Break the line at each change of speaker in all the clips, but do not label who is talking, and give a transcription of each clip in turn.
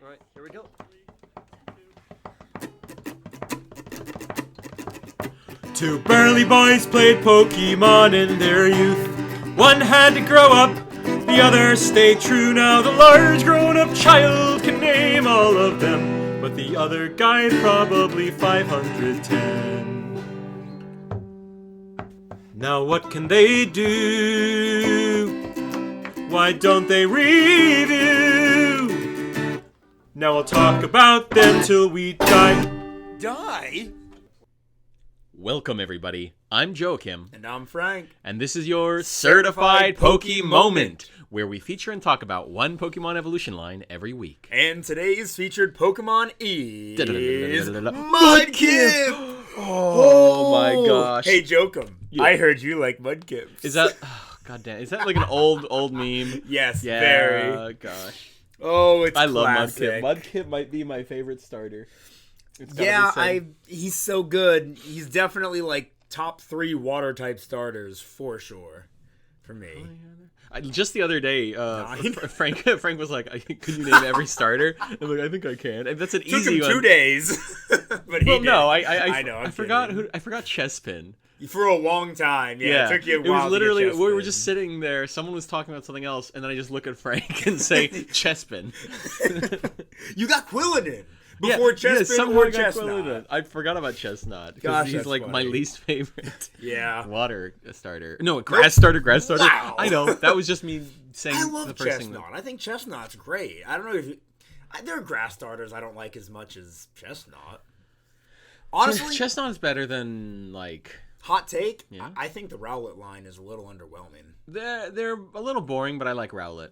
All right, here we go. Two burly boys played Pokemon in their youth. One had to grow up, the other stayed true. Now the large grown-up child can name all of them, but the other guy probably 510. Now what can they do? Why don't they review? Now we'll talk about them till we die.
Die?
Welcome, everybody. I'm Joachim.
And I'm Frank.
And this is your Certified Poke-Moment, where we feature and talk about one Pokemon evolution line every week.
And today's featured Pokemon is Mudkip!
Oh my gosh.
Hey, Joachim,
Yeah.
I heard you like Mudkips.
Is that... Oh, God damn. Is that like an old meme?
Yes,
Yeah,
very.
Gosh.
Oh, it's
I love
classic.
Mudkip. Mudkip might be my favorite starter. It's gotta
Yeah,
be said.
he's so good. He's definitely like top 3 water type starters for sure for me.
Just the other day, Frank was like, "Could you name every starter?" I'm like, "I think I can." And that's an
Took
easy
him
one.
2 days, but he did.
No,
I know.
I forgot Chespin.
For a long time. Yeah, it took you a while.
It was literally
to get
we were
Chespin.
just sitting there. Someone was talking about something else, and then I just look at Frank and say Chespin.
You got Quilladin before Chespin
somehow
or
I got
Chestnut.
Quilladin. I forgot about Chestnut because
Gosh,
he's
that's
like my
funny.
least favorite.
Yeah.
Water starter. No, grass starter.
Wow.
I know. That was just me saying
I
the
love
first thing.
Chestnut. I think Chestnut's great. I don't know if you... There are grass starters I don't like as much as Chestnut. Honestly,
Chestnut is better than like...
hot take,
Yeah.
I think the Rowlet line is a little underwhelming.
They're a little boring, but I like Rowlet.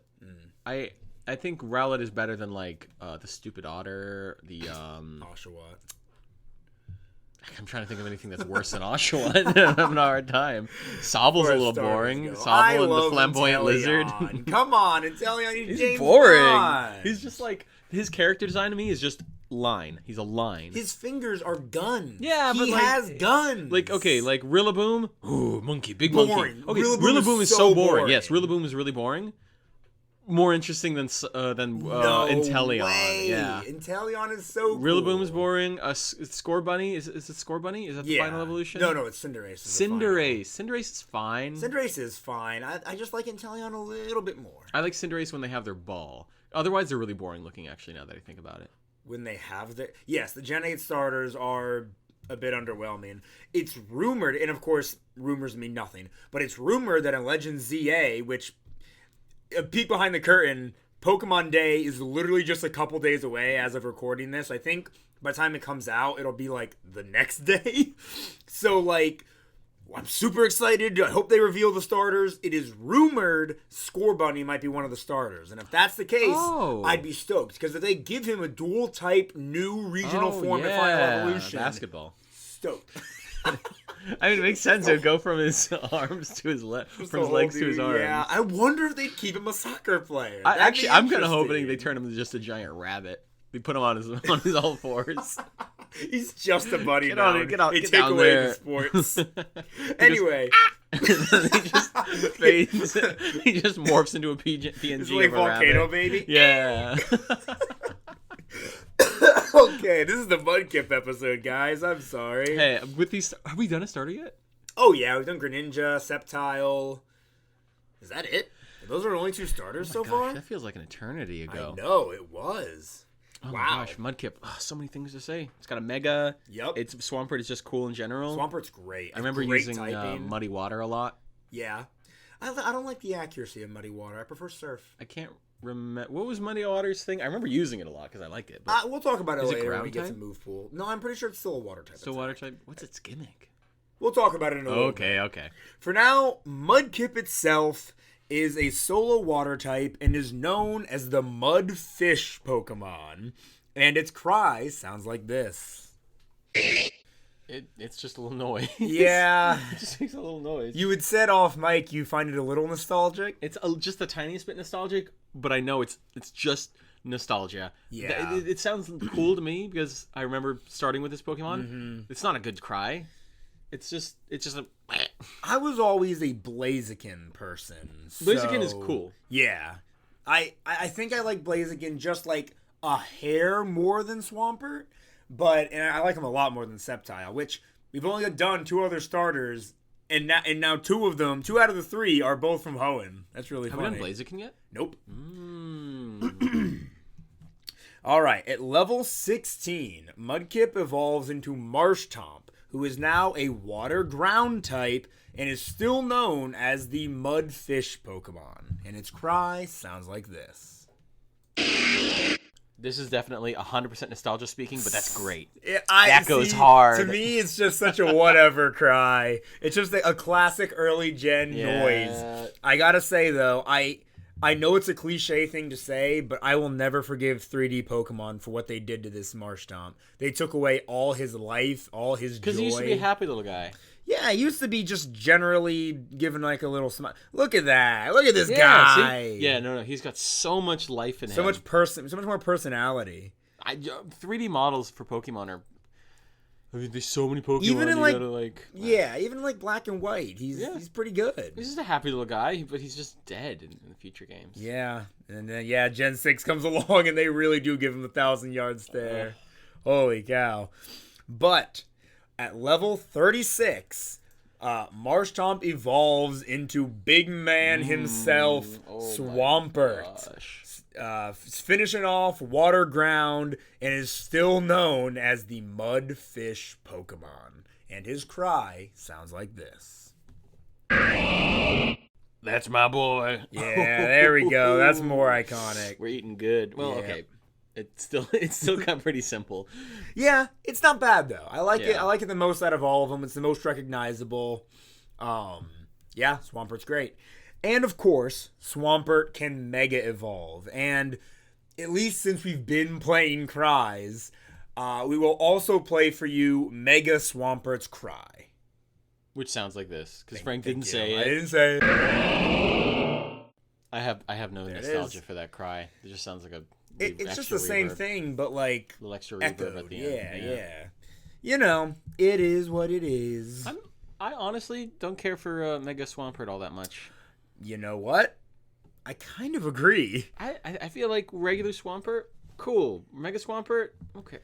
I think Rowlet is better than like the stupid otter. The
Oshawott.
I'm trying to think of anything that's worse than Oshawott. I'm having a hard time. Sobble's a little boring.
I
Sobble and the
love
flamboyant lizard.
Inteleon. Come on, Inteleon, he's
He's
James
boring.
Bond.
He's just like his character design to me is just line. He's a line.
His fingers are guns.
Yeah,
he
but like,
has guns.
Like okay, like Rillaboom. Ooh, monkey, big
Boring.
monkey. Okay,
Rillaboom
is
is
so
so
boring.
boring.
Yes, Rillaboom is really boring. More interesting than
no
Inteleon.
way.
Yeah.
Inteleon is so cool.
Rillaboom is boring. Score Bunny is it Score Bunny? Is that the final evolution?
No, it's Cinderace. is the final.
Cinderace is fine.
Cinderace is fine. I just like Inteleon a little bit more.
I like Cinderace when they have their ball. Otherwise, they're really boring looking. Actually, now that I think about it.
When they have their... Yes, the Gen 8 starters are a bit underwhelming. It's rumored, and of course, rumors mean nothing, but it's rumored that in Legends ZA, which... A peek behind the curtain, Pokemon Day is literally just a couple days away as of recording this. I think by the time it comes out, it'll be like the next day. So like, I'm super excited. I hope they reveal the starters. It is rumored Score Bunny might be one of the starters. And if that's the case, I'd be stoked. Because if they give him a dual type new regional form at Final Evolution.
Basketball.
Stoked.
I mean, it makes sense. It would go from his arms to his from his legs to his arms.
Yeah, I wonder if they'd keep him a soccer player.
I'm kind of hoping they turn him into just a giant rabbit. They put him on his all fours.
He's just a buddy
Get
now.
on it, get out,
They
get
take
down
away
there.
the sports. Anyway,
he just fades. He just morphs into a PNG
it's like
of a
Volcano
rabbit.
Baby.
Yeah.
Okay, this is the Mudkip episode, guys. I'm sorry.
Hey, with these, have we done a starter yet?
Oh yeah, we've done Greninja, Sceptile. Is that it? Those are the only 2 starters so
Gosh,
far?
that feels like an eternity ago.
I know, it was.
Oh
Wow.
my gosh, Mudkip. Oh, so many things to say. It's got a Mega.
Yep.
It's Swampert is just cool in general.
Swampert's great.
I remember
Great
using
typing.
Muddy Water a lot.
Yeah. I don't like the accuracy of Muddy Water. I prefer Surf.
I can't remember. What was Muddy Water's thing? I remember using it a lot because I like it. But
We'll talk about it
Is it
later when
ground
we get
type?
to move pool. No, I'm pretty sure it's still a water type.
so water type. What's its gimmick?
We'll talk about it in a little bit.
Okay.
For now, Mudkip itself is a solo water type and is known as the Mudfish Pokemon. And its cry sounds like this.
It's just a little noise.
Yeah.
It just makes a little noise.
You had said off mic you find it a little nostalgic.
It's just the tiniest bit nostalgic, but I know it's just nostalgia.
Yeah.
It sounds cool to me because I remember starting with this Pokemon.
Mm-hmm.
It's not a good cry. It's just a...
I was always a Blaziken person.
Blaziken
so-
is cool.
Yeah. I think I like Blaziken just like a hair more than Swampert, and I like him a lot more than Sceptile, which we've only done 2 other starters, and now 2 out of the 3 are both from Hoenn. That's really funny.
Have we done Blaziken yet?
Nope. All right, at level 16, Mudkip evolves into Marshtomp, who is now a water ground type and is still known as the Mudfish Pokemon. And its cry sounds like this.
This is definitely 100% nostalgia speaking, but that's great.
That
goes hard.
To me, it's just such a whatever cry. It's just a classic early gen noise. I gotta say, though, I know it's a cliche thing to say, but I will never forgive 3D Pokemon for what they did to this Marshtomp. They took away all his life, all his joy.
Because he used to be a happy little guy.
Yeah, he used to be just generally given like a little smile. Look at that. Look at this guy.
See? Yeah, no, he's got so much life in him.
So much more personality.
3D models for Pokemon are... I mean, there's so many Pokemon.
Even in
even
like Black and White, he's pretty good.
He's just a happy little guy, but he's just dead in the future games.
Yeah, and then Gen 6 comes along, and they really do give him 1,000-yard stare. Holy cow! But at level 36, Marshtomp evolves into Big Man himself, Swampert. Finishing off water ground and is still known as the Mudfish Pokemon. And his cry sounds like this.
That's my boy.
Yeah, there we go. That's more iconic.
We're eating good. Well, okay. It's still kind of pretty simple.
Yeah, it's not bad though. I like it. I like it the most out of all of them. It's the most recognizable. Yeah, Swampert's great. And of course, Swampert can Mega Evolve. And at least since we've been playing Cries, we will also play for you Mega Swampert's Cry.
Which sounds like this, because Frank didn't say it.
I didn't say it.
I have no nostalgia for that cry. It just sounds like a
it's just the same thing, but like
a little extra reverb at the end.
Yeah. You know, it is what it is.
I honestly don't care for Mega Swampert all that much.
You know what? I kind of agree.
I feel like regular Swampert, cool. Mega Swampert, okay.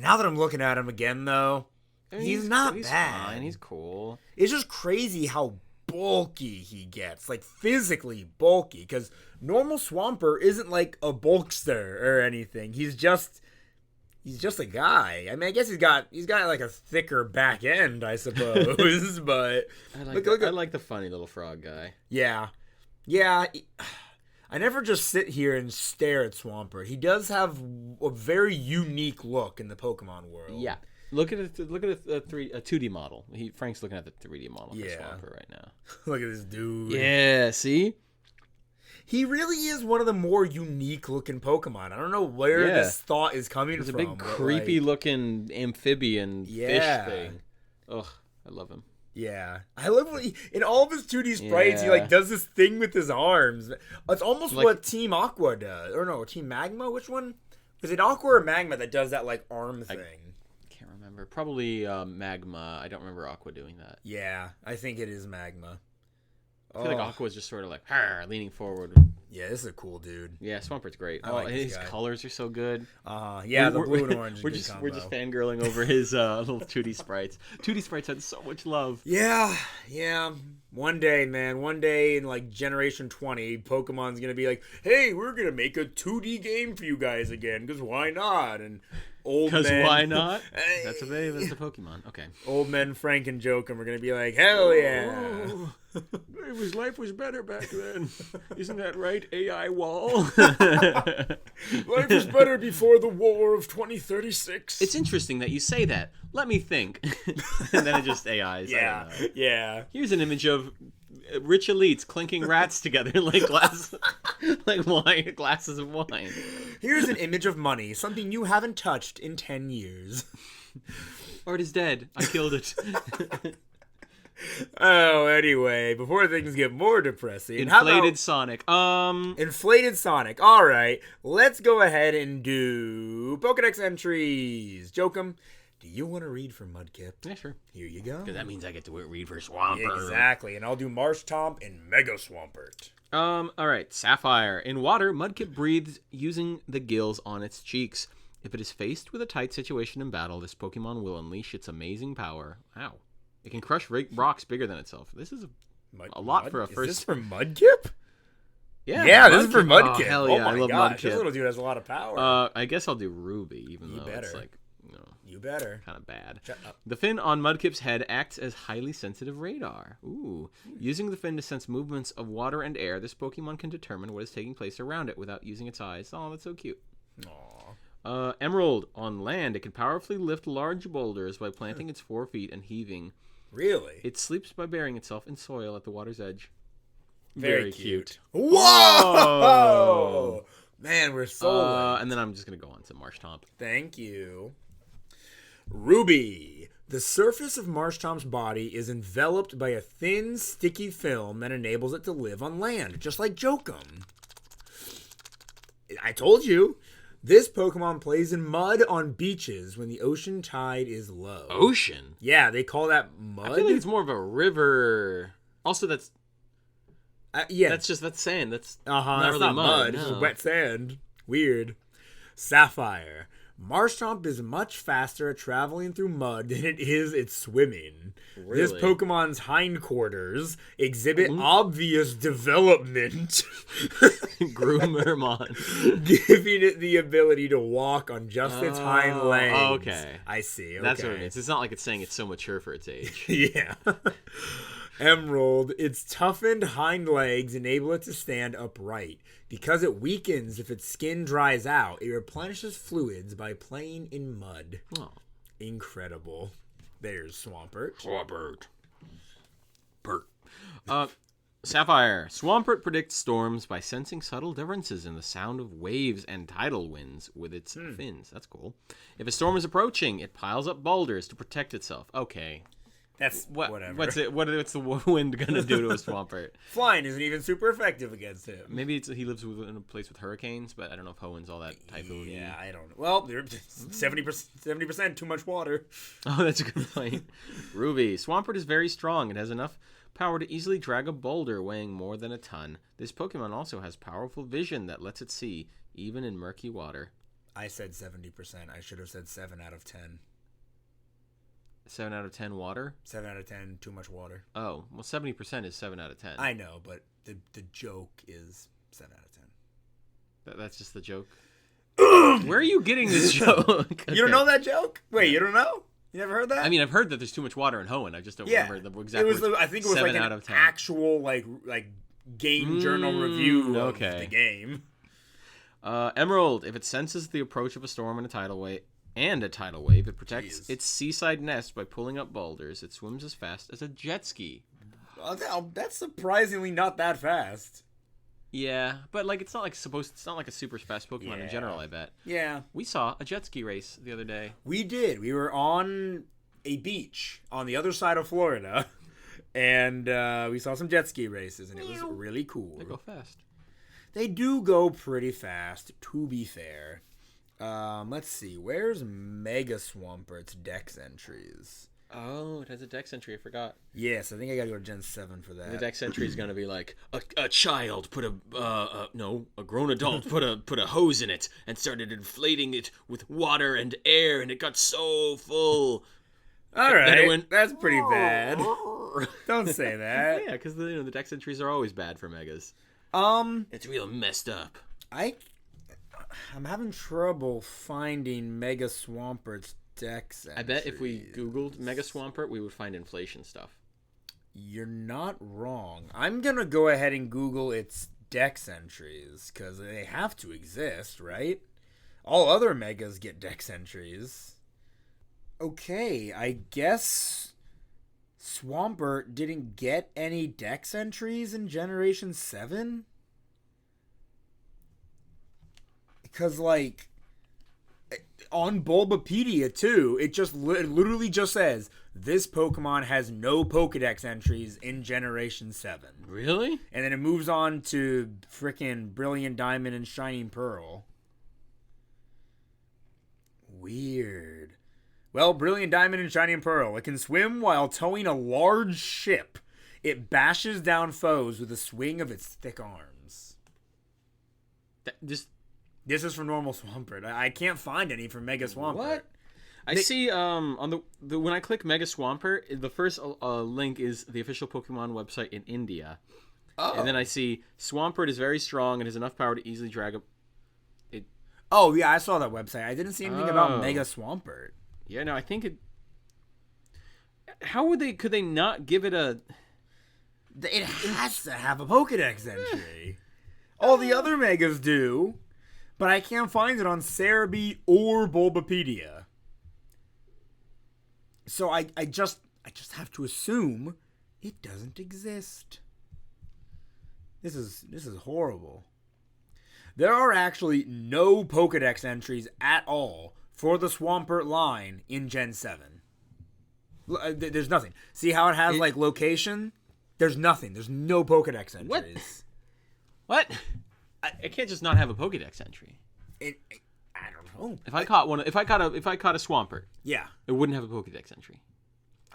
Now that I'm looking at him again, though, I mean, he's not bad.
Fine. He's cool.
It's just crazy how bulky he gets, like physically bulky, because normal Swampert isn't like a bulkster or anything. He's just a guy. I mean, I guess he's got like a thicker back end, I suppose. But
I like the funny little frog guy.
Yeah. I never just sit here and stare at Swampert. He does have a very unique look in the Pokemon world.
Yeah. Look at a 2D model. Frank's looking at the 3D model for Swampert right now.
Look at this dude.
Yeah, see?
He really is one of the more unique-looking Pokemon. I don't know where this thought is coming from.
He's a big, creepy-looking amphibian fish thing. Ugh, I love him.
Yeah. I love when in all of his 2D sprites, he like does this thing with his arms. It's almost like, what Team Aqua does. Or no, Team Magma? Which one? Is it Aqua or Magma that does that like arm thing?
I can't remember. Probably Magma. I don't remember Aqua doing that.
Yeah, I think it is Magma.
I feel like Aqua's just sort of like leaning forward.
Yeah, this is a cool dude.
Yeah, Swampert's great.
His
colors are so good.
Yeah, the blue and orange.
We're just fangirling over his little 2D sprites. 2D sprites had so much love.
Yeah. One day, man. One day in like Generation 20, Pokemon's gonna be like, "Hey, we're gonna make a 2D game for you guys again, because why not?" And
why not? That's a Pokemon. Okay.
Old men Frank and Jokum are gonna be like, "Hell yeah!"
Life was better back then. Isn't that right, AI wall?
Life was better before the war of 2036.
It's interesting that you say that. Let me think. And then it just AIs.
Yeah.
Here's an image of rich elites clinking rats together like wine, glasses of wine.
Here's an image of money, something you haven't touched in 10 years.
Art is dead. I killed it.
Oh, anyway, before things get more depressing.
Inflated Sonic.
Inflated Sonic. All right, let's go ahead and do Pokedex entries. Jokum, Do you want to read for Mudkip?
Yeah, sure.
Here you go.
Because that means I get to read for Swampert.
Exactly, and I'll do Marshtomp and Mega Swampert.
All right. Sapphire. In water, Mudkip breathes using the gills on its cheeks. If it is faced with a tight situation in battle, this Pokemon will unleash its amazing power. Wow. It can crush rocks bigger than itself. This is a lot for a first.
Is this for Mudkip?
Yeah,
this is for Mudkip.
Oh, hell yeah,
my
I love
gosh,
Mudkip.
This little dude has a lot of power.
I guess I'll do Ruby, even though
better.
it's like,
You better.
kind of bad.
Shut up.
The fin on Mudkip's head acts as highly sensitive radar. Ooh. Using the fin to sense movements of water and air, this Pokemon can determine what is taking place around it without using its eyes. Oh, that's so cute.
Aww.
Emerald. On land, it can powerfully lift large boulders by planting its 4 feet and heaving.
Really?
It sleeps by burying itself in soil at the water's edge.
Very cute. Whoa!
Whoa!
Man, we're so
and then I'm just going to go on to Marshtomp.
Thank you. Ruby. The surface of Marshtomp's body is enveloped by a thin, sticky film that enables it to live on land, just like Jokum. I told you. This Pokemon plays in mud on beaches when the ocean tide is low.
Ocean?
Yeah, they call that mud.
I feel like it's more of a river. Also, that's
yeah.
that's sand. That's
Not
not really mud.
It's
No.
just wet sand. Weird. Sapphire. Marshtomp is much faster at traveling through mud than it is at swimming. This
Really?
Pokemon's hindquarters exhibit obvious development,
Groomermon.
giving it the ability to walk on just its hind legs.
Okay.
I see. Okay.
That's what it means. It's not like it's saying it's so mature for its age.
Yeah. Emerald, its toughened hind legs enable it to stand upright. Because it weakens if its skin dries out, it replenishes fluids by playing in mud.
Oh.
Incredible. There's Swampert.
Sapphire. Swampert predicts storms by sensing subtle differences in the sound of waves and tidal winds with its fins. That's cool. If a storm is approaching, it piles up boulders to protect itself. Okay.
That's
What's
whatever.
what's the wind gonna do to a Swampert?
Flying isn't even super effective against him.
Maybe he lives in a place with hurricanes, but I don't know if Hoenn's all that typhoon-y.
Yeah, I don't know. Well, they're 70% too much water.
Oh, that's a good point. Ruby. Swampert is very strong. It has enough power to easily drag a boulder weighing more than a ton. This Pokemon also has powerful vision that lets it see, even in murky water.
I said 70%. I should have said 7 out of 10.
7 out of 10 water?
7 out of 10, too much water.
Oh, well, 70% is 7 out of 10.
I know, but the joke is 7 out of 10.
That's just the joke? Where are you getting this joke? Okay.
You don't know that joke? Wait, you don't know? You never heard that?
I mean, I've heard that there's too much water in Hoenn. I just don't remember the exact
it was.
words.
I think it was
7
like
out
an
of 10.
actual like game journal review of
okay.
the game.
Emerald. If it senses the approach of a storm and a tidal wave, it protects
Jeez.
its seaside nest by pulling up boulders. It swims as fast as a jet ski.
That's surprisingly not that fast.
Yeah, but like it's not like a super fast Pokemon in general. I bet.
Yeah,
We saw a jet ski race the other day.
we did. We were on a beach on the other side of Florida, and we saw some jet ski races, and it was really cool.
They go fast.
They do go pretty fast, to be fair. Let's see. Where's Mega Swampert's Dex entries?
Oh, it has a Dex entry. I forgot.
Yes, I think I gotta go to Gen 7 for that.
The Dex entry is gonna be like a child put a grown adult put a hose in it and started inflating it with water and air, and it got so full.
All
Then it
right,
went,
that's pretty bad. Don't say that.
Yeah, because the Dex entries are always bad for Megas. It's real messed up.
I'm having trouble finding Mega Swampert's Dex entries.
I bet if we Googled Mega Swampert, we would find inflation stuff.
You're not wrong. I'm gonna go ahead and Google its Dex entries, because they have to exist, right? All other Megas get Dex entries. Okay, I guess Swampert didn't get any Dex entries in Generation 7? Because, like, on Bulbapedia, too, it just literally just says, this Pokemon has no Pokedex entries in Generation 7.
Really?
And then it moves on to frickin' Brilliant Diamond and Shining Pearl. Weird. Well, Brilliant Diamond and Shining Pearl. It can swim while towing a large ship. It bashes down foes with a swing of its thick arms. This is for normal Swampert. I can't find any for Mega Swampert.
What? I see on the when I click Mega Swampert, the first link is the official Pokemon website in India.
Oh.
And then I see Swampert is very strong and has enough power to easily drag up.
Oh, yeah, I saw that website. I didn't see anything about Mega Swampert.
Yeah, no, I think it. How could they not give it a?
It has to have a Pokedex entry. All the other Megas do, but I can't find it on Cerebi or Bulbapedia. So I just have to assume it doesn't exist. This is horrible. There are actually no Pokedex entries at all for the Swampert line in Gen 7. There's nothing. See how it has location? There's nothing. There's no Pokedex entries.
What? It can't just not have a Pokedex entry.
I don't know.
If I caught a Swampert,
yeah,
it wouldn't have a Pokedex entry.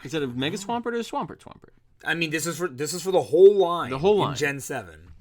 Is it a Mega Swampert or a Swampert?
I mean, this is for the whole line.
The whole line
in Gen 7.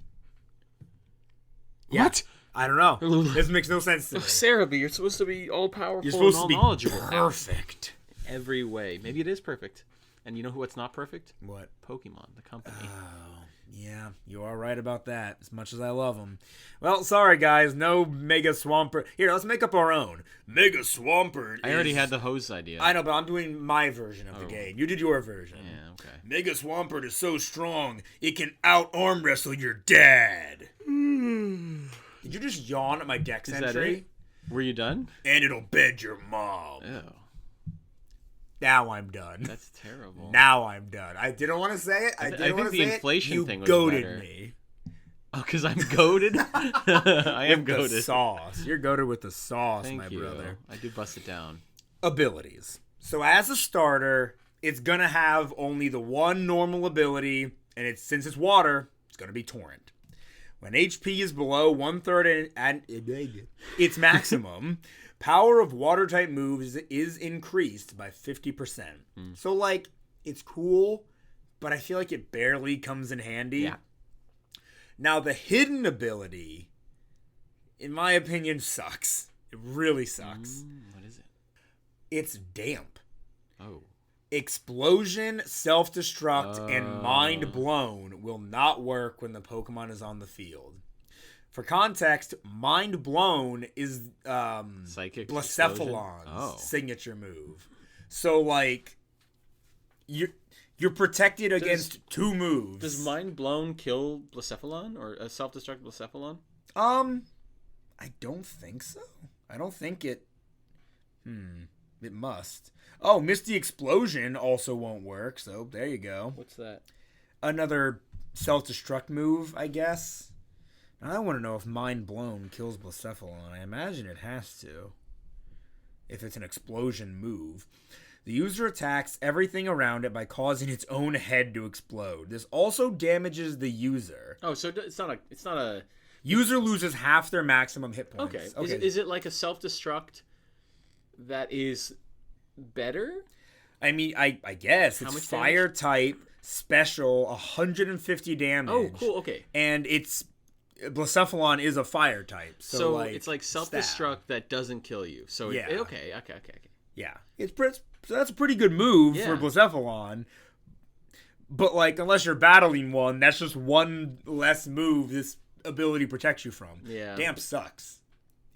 Yeah. What?
I don't know. This makes no sense to me.
Cerebi, you're supposed to be all powerful.
You're supposed
and all
to be
knowledgeable.
perfect.
Every way. Maybe it is perfect. And you know what's not perfect?
What?
Pokemon, the company.
Oh, yeah, you are right about that, as much as I love them. Well, sorry, guys, no Mega Swampert. Here, let's make up our own. Mega Swampert
I already had the hose idea.
I know, but I'm doing my version of the game. You did your version.
Yeah, okay.
Mega Swampert is so strong, it can out-arm wrestle your dad. Did you just yawn at my Dex
Is
entry?
that it? Were you done?
And it'll bed your mom.
Oh.
Now I'm done.
That's terrible.
Now I'm done. I didn't want to say it. I
think the inflation thing was
goaded
better.
me.
Oh, because I'm goaded? I am goaded.
The sauce. You're goaded with the sauce,
Thank
my
you.
brother.
I do bust it down.
Abilities. So as a starter, it's going to have only the one normal ability, and since it's water, it's going to be Torrent. When HP is below 1/3 and its maximum, power of water-type moves is increased by 50%. So, it's cool, but I feel like it barely comes in handy.
Yeah.
Now, the hidden ability, in my opinion, sucks. It really sucks.
What is it?
It's damp.
Oh.
Explosion, self-destruct, and Mind Blown will not work when the Pokemon is on the field. For context, Mind Blown is
Psychic
Blacephalon's signature move. So, you're protected against two moves.
Does Mind Blown kill Blacephalon or a self-destruct Blacephalon?
I don't think so. I don't think it. It must. Oh, Misty Explosion also won't work, so there you go.
What's that?
Another self-destruct move, I guess. Now, I want to know if Mind Blown kills Blacephalon. I imagine it has to. If it's an explosion move. The user attacks everything around it by causing its own head to explode. This also damages the user.
Oh, so it's not a...
User loses half their maximum hit points.
Okay. Is it like a self-destruct that is better?
I mean, I guess. It's fire type, special, 150 damage.
Oh, cool, okay.
And Blacephalon is a fire type. So
it's like self-destruct that doesn't kill you. So
yeah.
Okay.
Yeah. So that's a pretty good move for Blacephalon. But, unless you're battling one, that's just one less move this ability protects you from.
Yeah.
Damp sucks.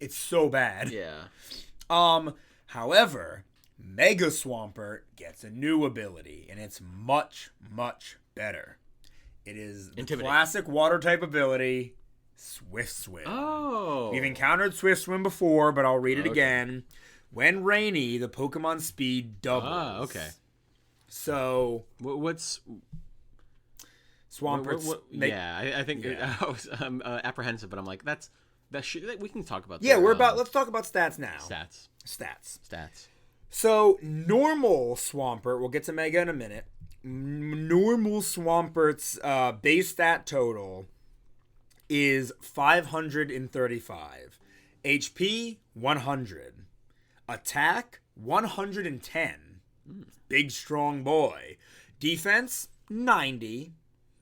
It's so bad.
Yeah.
However, Mega Swampert gets a new ability, and it's much, much better. It is the classic water-type ability, Swift Swim.
Oh.
We've encountered Swift Swim before, but I'll read it again. When rainy, the Pokemon speed doubles. Ah,
okay.
So...
What's...
Swampert.
I think I was apprehensive, but I'm like, we can talk about that.
Yeah, let's talk about stats now.
Stats.
So, normal Swampert, we'll get to Mega in a minute. Normal Swampert's base stat total is 535. HP, 100. Attack, 110. Big, strong boy. Defense, 90.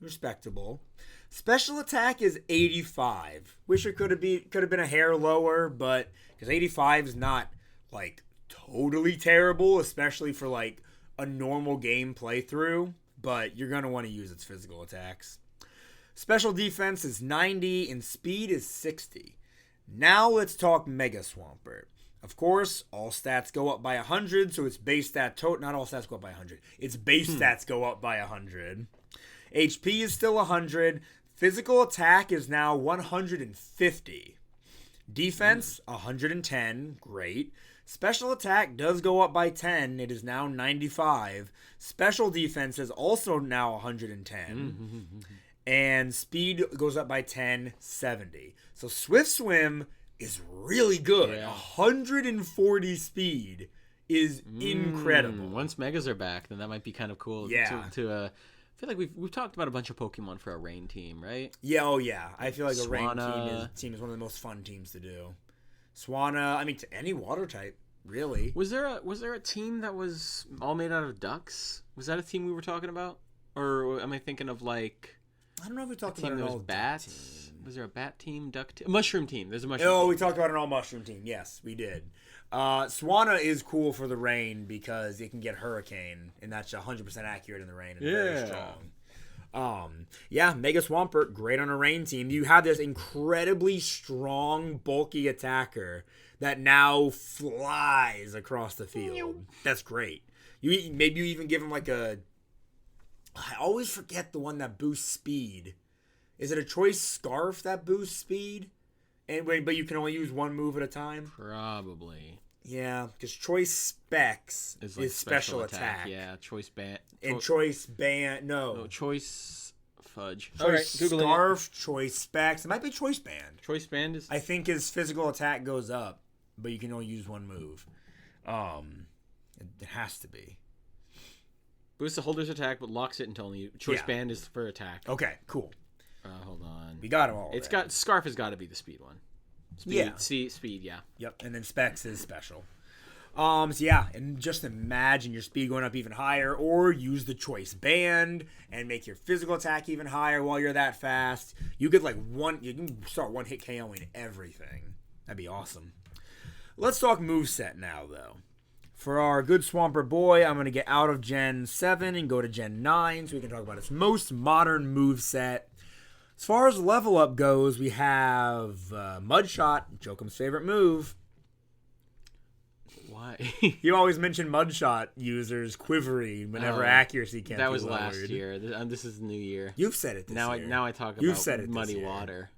Respectable. Special attack is 85. Wish it could have been a hair lower, but because 85 is not like totally terrible, especially for like a normal game playthrough, but you're going to want to use its physical attacks. Special defense is 90 and speed is 60. Now let's talk Mega Swampert. Of course, all stats go up by 100, so its base stat total, not all stats go up by 100. Its base stats go up by 100. HP is still 100. Physical attack is now 150. Defense, 110. Great. Special attack does go up by 10. It is now 95. Special defense is also now 110. And speed goes up by 10, 70. So Swift Swim is really good.
Yeah.
140 speed is incredible.
Once Megas are back, then that might be kind of cool.
Yeah.
I feel like we've talked about a bunch of Pokemon for a rain team, right?
Yeah, oh yeah. I feel like a rain
Swanna.
team is one of the most fun teams to do. Swanna, I mean, to any water type, really.
Was there a team that was all made out of ducks? Was that a team we were talking about, or am I thinking of like?
I don't know if we talked
team
about
that
an
was
all
bats.
team.
Was there a bat team, duck team, mushroom team? There's a mushroom.
Oh,
team.
we talked about an all mushroom team. Yes, we did. Swanna is cool for the rain because it can get Hurricane, and that's 100% accurate in the rain and very strong. Yeah, Mega Swampert, great on a rain team. You have this incredibly strong, bulky attacker that now flies across the field. That's great. Maybe you even give him like a... I always forget the one that boosts speed. Is it a choice scarf that boosts speed? But you can only use one move at a time?
Probably.
Yeah, because choice specs
It's like
is special attack.
Yeah, choice band.
And choice band, no.
Choice fudge.
Choice
Googling it.
scarf, choice specs. It might be choice band.
Choice band is.
I think his physical attack goes up, but you can only use one move. It has to be.
Boosts the holder's attack, but locks it until only. Choice band is for attack.
Okay, cool.
Hold on.
We got them all.
It's
then.
got scarf has got to be the speed one. Speed,
Yeah.
Speed. Yeah.
Yep, and then specs is special. So yeah, and just imagine your speed going up even higher, or use the choice band and make your physical attack even higher while you're that fast. You could you can start one hit KOing everything. That'd be awesome. Let's talk moveset now, though. For our good Swampert boy, I'm going to get out of Gen 7 and go to Gen 9 so we can talk about its most modern moveset. As far as level up goes, we have Mudshot, Jokum's favorite move.
Why?
You always mention Mudshot users quivering whenever accuracy can't
That
be
was
lowered.
last year. This is the new year.
You've said it this year.
Now I talk
You've
about
said it this
muddy
year.
water.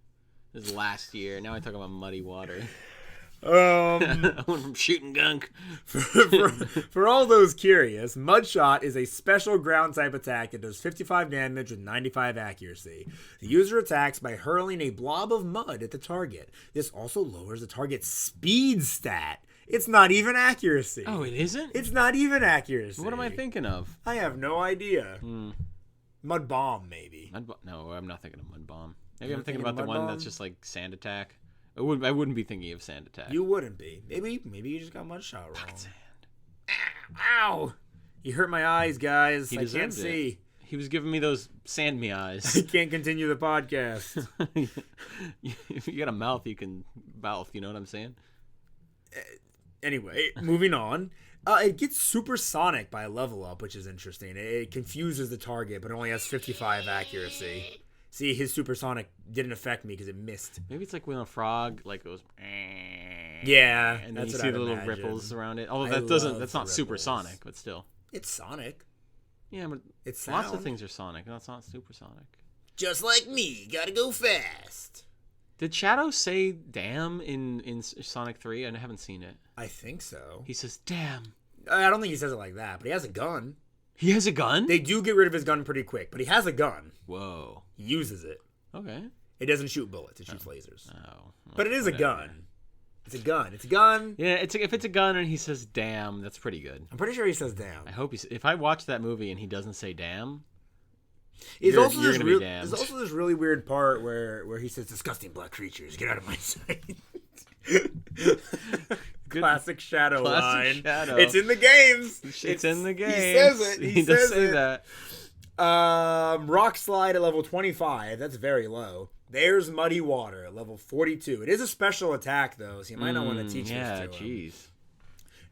This is last year. Now I talk about muddy water.
Um,
I went from shooting gunk.
for all those curious, Mudshot is a special ground type attack that does 55 damage with 95 accuracy. The user attacks by hurling a blob of mud at the target. This also lowers the target's speed stat. It's not even accuracy.
Oh, it isn't?
It's not even accuracy.
What am I thinking of?
I have no idea. Mud Bomb, maybe.
No, I'm not thinking of Mud Bomb. Maybe
You're
I'm thinking
thinking
about the
Mud
one
Bomb?
that's just like Sand Attack. I wouldn't be thinking of Sand Attack.
You wouldn't be. Maybe you just got Mudshot wrong. Ow! You hurt my eyes, guys. I can't
deserved it.
see.
He was giving me those sand me
I
eyes.
can't continue the podcast.
If you got a mouth, you can mouth. You know what I'm saying?
Anyway, moving on. It gets supersonic by a level up, which is interesting. It confuses the target, but it only has 55 accuracy. See, his supersonic didn't affect me because it missed.
Maybe it's like when a frog like goes.
Yeah,
And then
that's
you
what
see
I'd
the little
imagine.
ripples around it. Although
I
that's
love
not
the
supersonic, but still.
It's sonic.
Yeah, but
It's
lots of
sound.
things are sonic. That's not supersonic.
Just like me, gotta go fast.
Did Shadow say "damn" in Sonic 3? I haven't seen it.
I think so.
He says "damn."
I don't think he says it like that, but he has a gun.
He has a gun.
They do get rid of his gun pretty quick, but he has a gun.
Whoa.
He uses it.
Okay.
It doesn't shoot bullets. It shoots lasers.
Oh.
But it is a
whatever.
gun. It's a gun. It's a gun.
Yeah, if it's a gun and he says "damn," that's pretty good.
I'm pretty sure he says damn.
I hope if I watch that movie and he doesn't say "damn,"
There's
You're
also
gonna be damned.
there's also this really weird part where he says, "Disgusting black creatures, get out of my sight." classic Shadow
Classic
line.
Shadow.
It's in the games.
It's in the game.
He says it. He
does
says
say
it.
that.
Rock Slide at level 25. That's very low. There's Muddy Water at level 42. It is a special attack, though, so you might not want to teach this to him.
Jeez.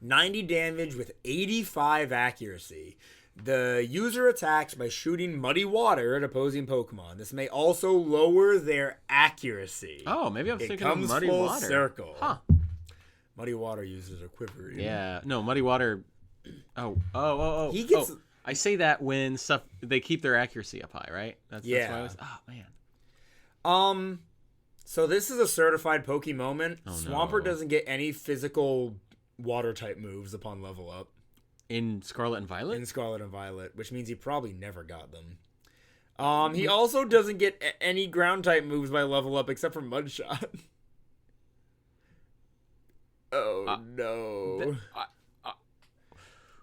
90 damage with 85 accuracy. The user attacks by shooting Muddy Water at opposing Pokemon. This may also lower their accuracy.
Oh, maybe I was
It
thinking of
comes
Muddy
full
Water.
circle.
Huh.
Muddy Water uses a quiver.
Yeah. No, Muddy Water. Oh.
He gets.
Oh, I say that when stuff they keep their accuracy up high, right? That's why I was. Oh man.
So this is a certified Poke moment.
Oh,
Swampert
no.
doesn't get any physical water type moves upon level up
In Scarlet and Violet.
in Scarlet and Violet, which means he probably never got them. He also doesn't get any ground type moves by level up except for Mudshot. Oh no.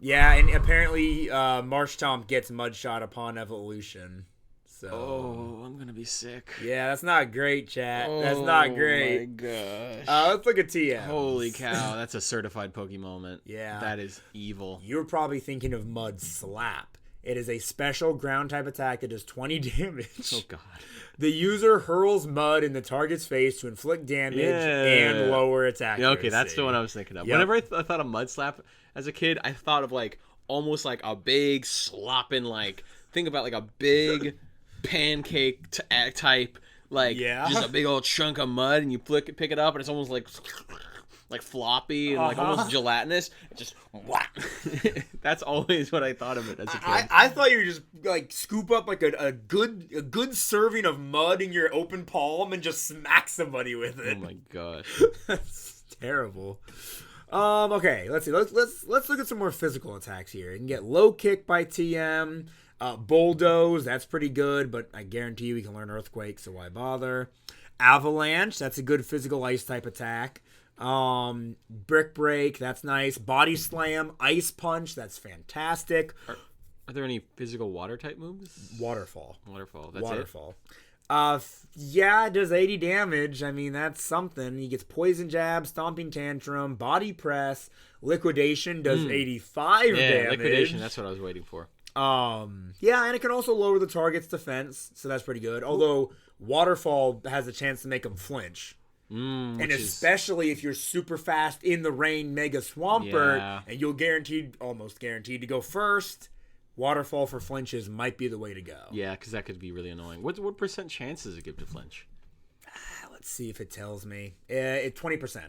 Yeah, and apparently Marshtomp gets Mudshot upon evolution. So
Oh, I'm gonna be sick.
yeah, that's not great, chat. That's not great.
Oh my gosh.
Let's look at TM.
Holy cow, that's a certified Poke moment.
Yeah.
That is evil.
You're probably thinking of Mud Slap. It is a special ground type attack that does 20 damage.
Oh god.
The user hurls mud in the target's face to inflict damage and lower its accuracy.
Yeah, okay, that's the one I was thinking of.
Yep.
Whenever I thought of Mud Slap as a kid, I thought of like almost like a big slopping think about like a big pancake type just a big old chunk of mud, and you pick it up and it's almost like floppy and like almost gelatinous. Just whack. That's always what I thought of it as a kid.
I thought you would just like scoop up like a good serving of mud in your open palm and just smack somebody with it.
Oh my gosh.
That's terrible. Okay, let's see. Let's look at some more physical attacks here. You can get Low Kick by TM, Bulldoze, that's pretty good, but I guarantee you we can learn Earthquake, so why bother? Avalanche, that's a good physical ice type attack. Brick Break, that's nice. Body Slam, Ice Punch, that's fantastic.
Are there any physical water type moves?
Waterfall.
That's
Waterfall. Yeah, it does 80 damage. I mean, that's something. He gets Poison Jab, Stomping Tantrum, Body Press, Liquidation does 85
it. Yeah,
damage.
Liquidation, that's what I was waiting for.
Yeah, and it can also lower the target's defense, so that's pretty good. Although Waterfall has a chance to make him flinch. And especially if you're super fast in the rain Mega Swampert, and you'll almost guaranteed to go first, Waterfall for flinches might be the way to go.
Yeah, because that could be really annoying. What percent chance does it give to flinch?
Let's see if it tells me. 20%.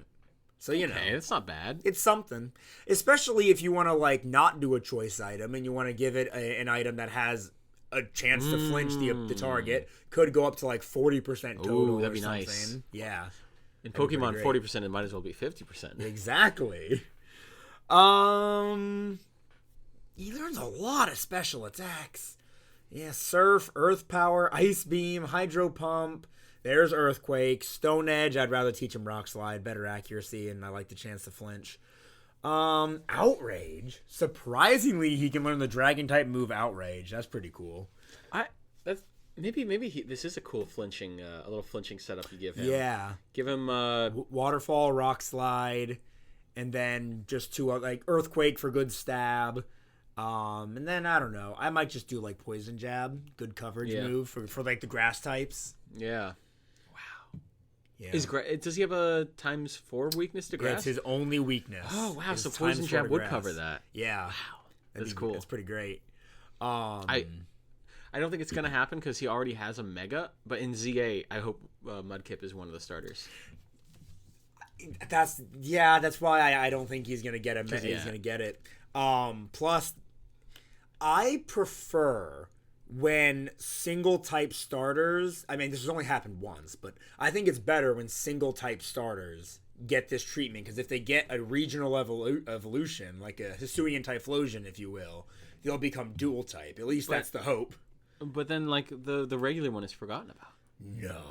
So, you know.
Okay, that's not bad.
It's something. Especially if you want to, not do a choice item and you want to give it an item that has a chance to flinch the target. Could go up to, 40% total.
Ooh, that'd be
something.
nice.
Yeah.
In Pokemon, 40%, it might as well be 50%.
Exactly. He learns a lot of special attacks. Yeah, Surf, Earth Power, Ice Beam, Hydro Pump. There's Earthquake, Stone Edge. I'd rather teach him Rock Slide, better accuracy, and I like the chance to flinch. Outrage. Surprisingly, he can learn the Dragon type move Outrage. That's pretty cool.
Maybe this is a cool flinching, a little flinching setup you give him.
Yeah.
Give him
Waterfall, Rock Slide, and then just two Earthquake for good stab. And then I don't know. I might just do Poison Jab, good coverage move for the grass types.
Yeah.
Yeah.
Does he have a ×4 weakness to grass?
That's his only weakness.
Oh wow!
Is
So Poison Jab would
grass.
cover that.
Yeah.
Wow, that's cool.
That's pretty great.
I don't think it's gonna happen because he already has a Mega. But in ZA, I hope Mudkip is one of the starters.
That's why I don't think he's gonna get it. He's gonna get it. Plus, I prefer when single type starters. I mean, this has only happened once, but I think it's better when single type starters get this treatment because if they get a regional evolution, like a Hisuian Typhlosion, if you will, they'll become dual type. At least that's the hope.
But then, the regular one is forgotten about.
No.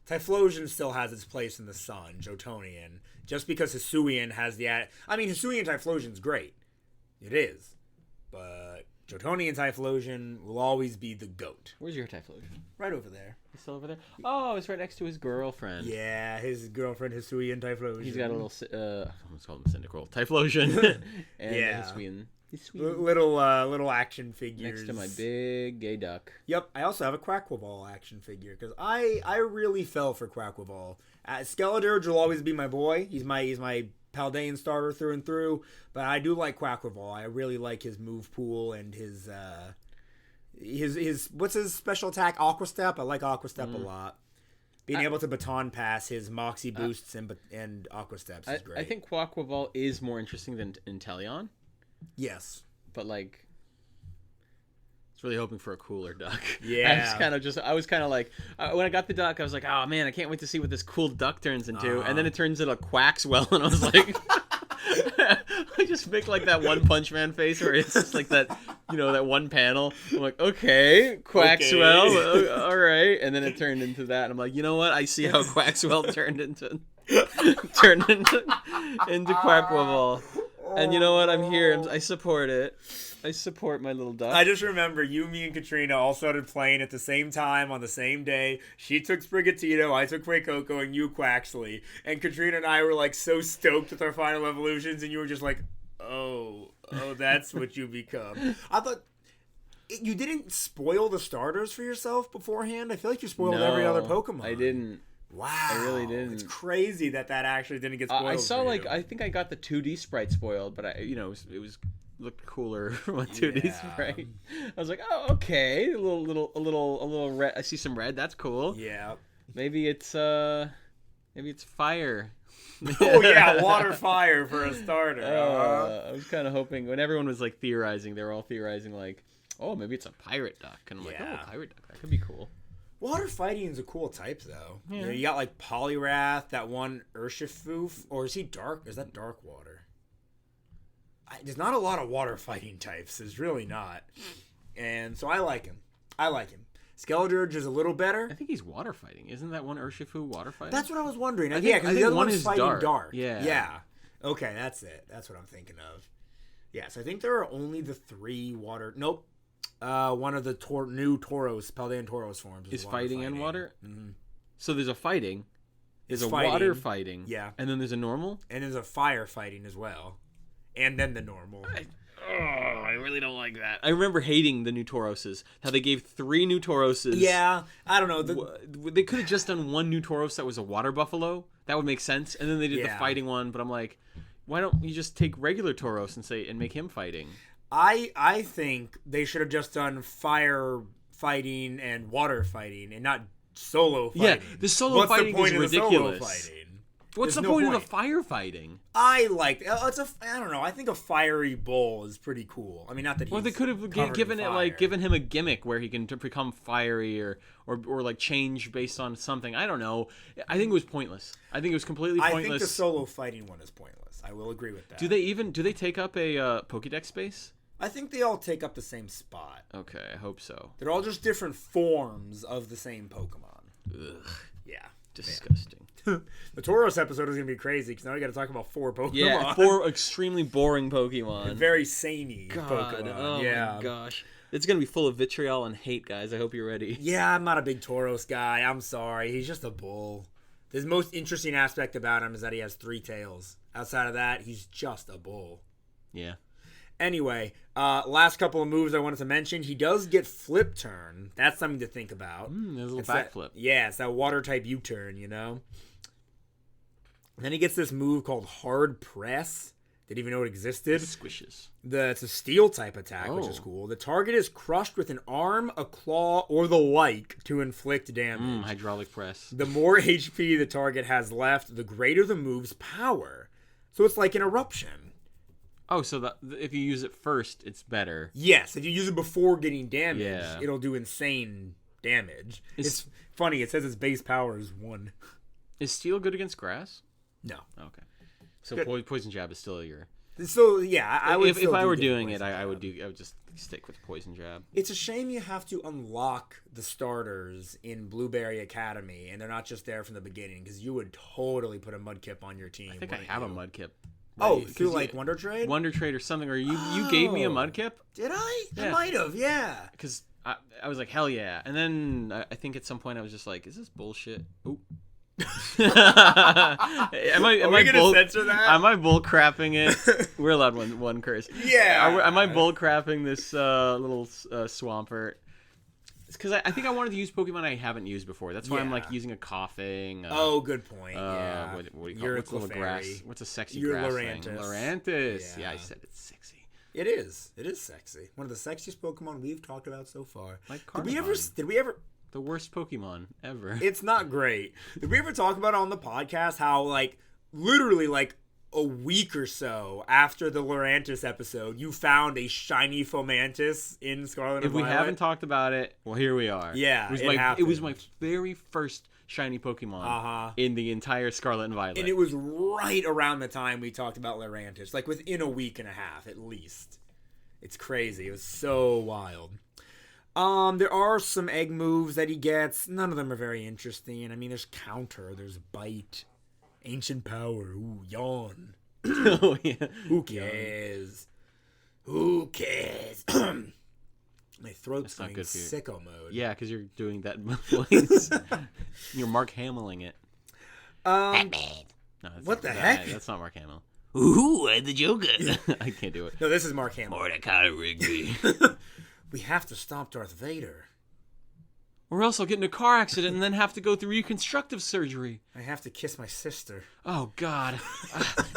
Typhlosion still has its place in the sun, Jotonian. Just because Hisuian has the... I mean, Hisuian Typhlosion's great. It is. But Jotonian Typhlosion will always be the GOAT.
Where's your Typhlosion?
Right over there.
He's still over there? Oh, it's right next to his girlfriend.
Yeah, his girlfriend Hisuian Typhlosion.
He's got a little, let's call him Cyndaquil. Typhlosion. And
Yeah.
Hisuian.
Little action figures.
Next to my big gay duck.
Yep, I also have a Quaquaval action figure because I really fell for Quaquaval. Skeledirge will always be my boy. He's my Paldean starter through and through, but I do like Quaquaval. I really like his move pool and his what's his special attack? Aqua Step. I like Aqua Step a lot. Being able to baton pass his Moxie boosts and Aqua Steps is great.
I think Quaquaval is more interesting than Inteleon.
Yes.
But like, it's really hoping for a cooler duck.
Yeah.
I was kind of like, when I got the duck, I was like, oh man, I can't wait to see what this cool duck turns into. And then it turns into a Quaxwell, and I was like, I just make like that One Punch Man face where it's just like that, that one panel. I'm like, okay, Quaxwell, all right. And then it turned into that, and I'm like, you know what? I see how Quaxwell turned into Quaquaval. And you know what? I'm here. I support it. I support my little duck.
I just remember you, me, and Katrina all started playing at the same time on the same day. She took Sprigatito, I took Quacoco, and you Quaxley. And Katrina and I were like so stoked with our final evolutions, and you were just like, oh, that's what you become. I thought you didn't spoil the starters for yourself beforehand. I feel like you spoiled every other Pokemon.
I didn't.
Wow,
I really didn't.
It's crazy that actually didn't get spoiled.
I saw
for
like
you.
I think I got the 2D sprite spoiled, but it was looked cooler from a 2D sprite. I was like, oh okay, a little red. I see some red. That's cool.
Yeah.
Maybe it's fire.
Oh yeah, water fire for a starter.
I was kind of hoping when everyone was like theorizing, they were all theorizing like, oh maybe it's a pirate duck, and I'm like, oh pirate duck, that could be cool.
Water fighting is a cool type, though.
Yeah.
You got like Poliwrath, that one Urshifoof, or is he dark? Is that dark water? There's not a lot of water fighting types. There's really not, and so I like him. Skeledirge is a little better.
I think he's water fighting. Isn't that one Urshifu water fighting?
That's what I was wondering.
I
because the other
one
one's
is
fighting
dark.
Yeah. Okay, that's it. That's what I'm thinking of. Yes, I think there are only the 3 water. Nope. One of the new Tauros, Paldean Tauros forms
is fighting and water.
Mm-hmm.
So there's a fighting, there's a
fighting.
water fighting,
Yeah,
and then there's a normal,
and there's a fire fighting as well, and then the normal.
I really don't like that. I remember hating the new Tauroses. How they gave 3 new Tauroses.
Yeah, I don't know.
They could have just done one new Tauros that was a water buffalo. That would make sense. And then they did the fighting one. But I'm like, why don't you just take regular Tauros and make him fighting?
I think they should have just done fire fighting and water fighting and not solo fighting.
Yeah, the solo fighting is ridiculous. What's the point of the firefighting?
I don't know. I think a fiery bull is pretty cool. I mean, not that he's
Well, they could have given him a gimmick where he can become fiery or like change based on something. I don't know. I think it was pointless. I think it was completely pointless.
I think the solo fighting one is pointless. I will agree with that.
Do they take up a Pokédex space?
I think they all take up the same spot.
Okay, I hope so.
They're all just different forms of the same Pokemon.
Ugh.
Yeah.
Disgusting.
The Tauros episode is going to be crazy because now we got to talk about 4 Pokemon.
Yeah, 4 extremely boring Pokemon.
Very samey Pokemon.
Oh
yeah.
my gosh. It's going to be full of vitriol and hate, guys. I hope you're ready.
Yeah, I'm not a big Tauros guy. I'm sorry. He's just a bull. The most interesting aspect about him is that he has 3 tails. Outside of that, he's just a bull.
Yeah.
Anyway, last couple of moves I wanted to mention. He does get Flip Turn. That's something to think about.
There's a little backflip.
Yeah, it's that water type U-turn, you know? And then he gets this move called Hard Press. Didn't even know it existed.
Squishes.
It's a steel type attack, which is cool. The target is crushed with an arm, a claw, or the like to inflict damage.
Hydraulic press.
The more HP the target has left, the greater the move's power. So it's like an eruption.
Oh, so if you use it first, it's better.
Yes, if you use it before getting damage,
Yeah.
it'll do insane damage. It's funny, it says its base power is 1.
Is steel good against grass?
No.
Okay. So poison jab is still your.
So yeah, I would.
If I were doing it, I would just stick with poison jab.
It's a shame you have to unlock the starters in Blueberry Academy, and they're not just there from the beginning. Because you would totally put a Mudkip on your team.
I think I have a Mudkip.
Oh,
right?
through
'Cause
like Wonder Trade?
Wonder Trade or something, or you gave me a Mudkip.
Did I? I
Yeah.
might have, yeah.
Because I was like, hell yeah. And then I think at some point I was just like, is this bullshit? Ooh. am I
we gonna censor that?
Am I bull crapping it? We're allowed one curse.
Yeah.
Am I bull crapping this little Swampert? Because I think I wanted to use Pokemon I haven't used before. That's why I'm like using a coughing.
Oh, good point. Yeah.
What do you call it? What's a little grass? What's a sexy grass thing? Lorantis. Yeah, I said it's sexy.
It is. It is sexy. One of the sexiest Pokemon we've talked about so far.
Like
Did we ever?
The worst Pokemon ever.
It's not great. Did we ever talk about on the podcast how like literally like a week or so after the Lorantis episode, you found a shiny Fomantis in Scarlet and Violet?
If we haven't talked about it, well, here we are.
Yeah,
it was my very first shiny Pokemon in the entire Scarlet and Violet.
And it was right around the time we talked about Lorantis, like within a week and a half at least. It's crazy. It was so wild. There are some egg moves that he gets. None of them are very interesting. I mean, there's Counter, there's Bite, Ancient Power, ooh, Yawn.
Oh, yeah.
Who cares? Who cares? My throat's going sicko mode.
Yeah, because you're doing that voice. You're Mark Hamilling it.
Batman.
No,
what the heck?
That's not Mark Hamill. Ooh, I'm the Joker. I can't do it.
No, this is Mark Hamill.
Mordecai Rigby.
We have to stop Darth Vader.
Or else I'll get in a car accident and then have to go through reconstructive surgery.
I have to kiss my sister.
Oh, God.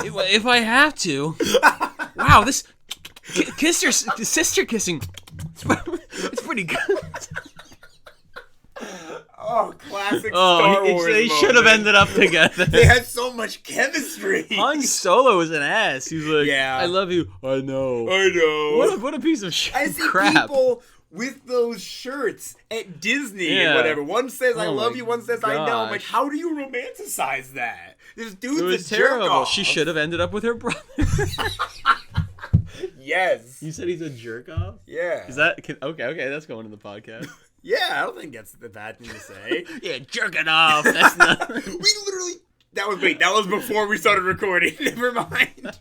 If I have to. Wow, this... sister kissing. It's pretty good.
Oh, classic Star Wars
they should have ended up together.
They had so much chemistry.
Han Solo was an ass. He's like,
yeah.
I love you. I know.
I know.
What a piece of shit.
I see
crap.
people with those shirts at Disney and whatever. One says I love you, one says I know. I'm like, how do you romanticize that? This dude's a
terrible.
jerk off.
She should have ended up with her brother.
Yes.
You said he's a jerk off?
Yeah.
Is that okay? That's going in the podcast.
Yeah, I don't think that's the bad thing to say.
Yeah, jerking off. That's not.
We literally. That was before we started recording. Never mind.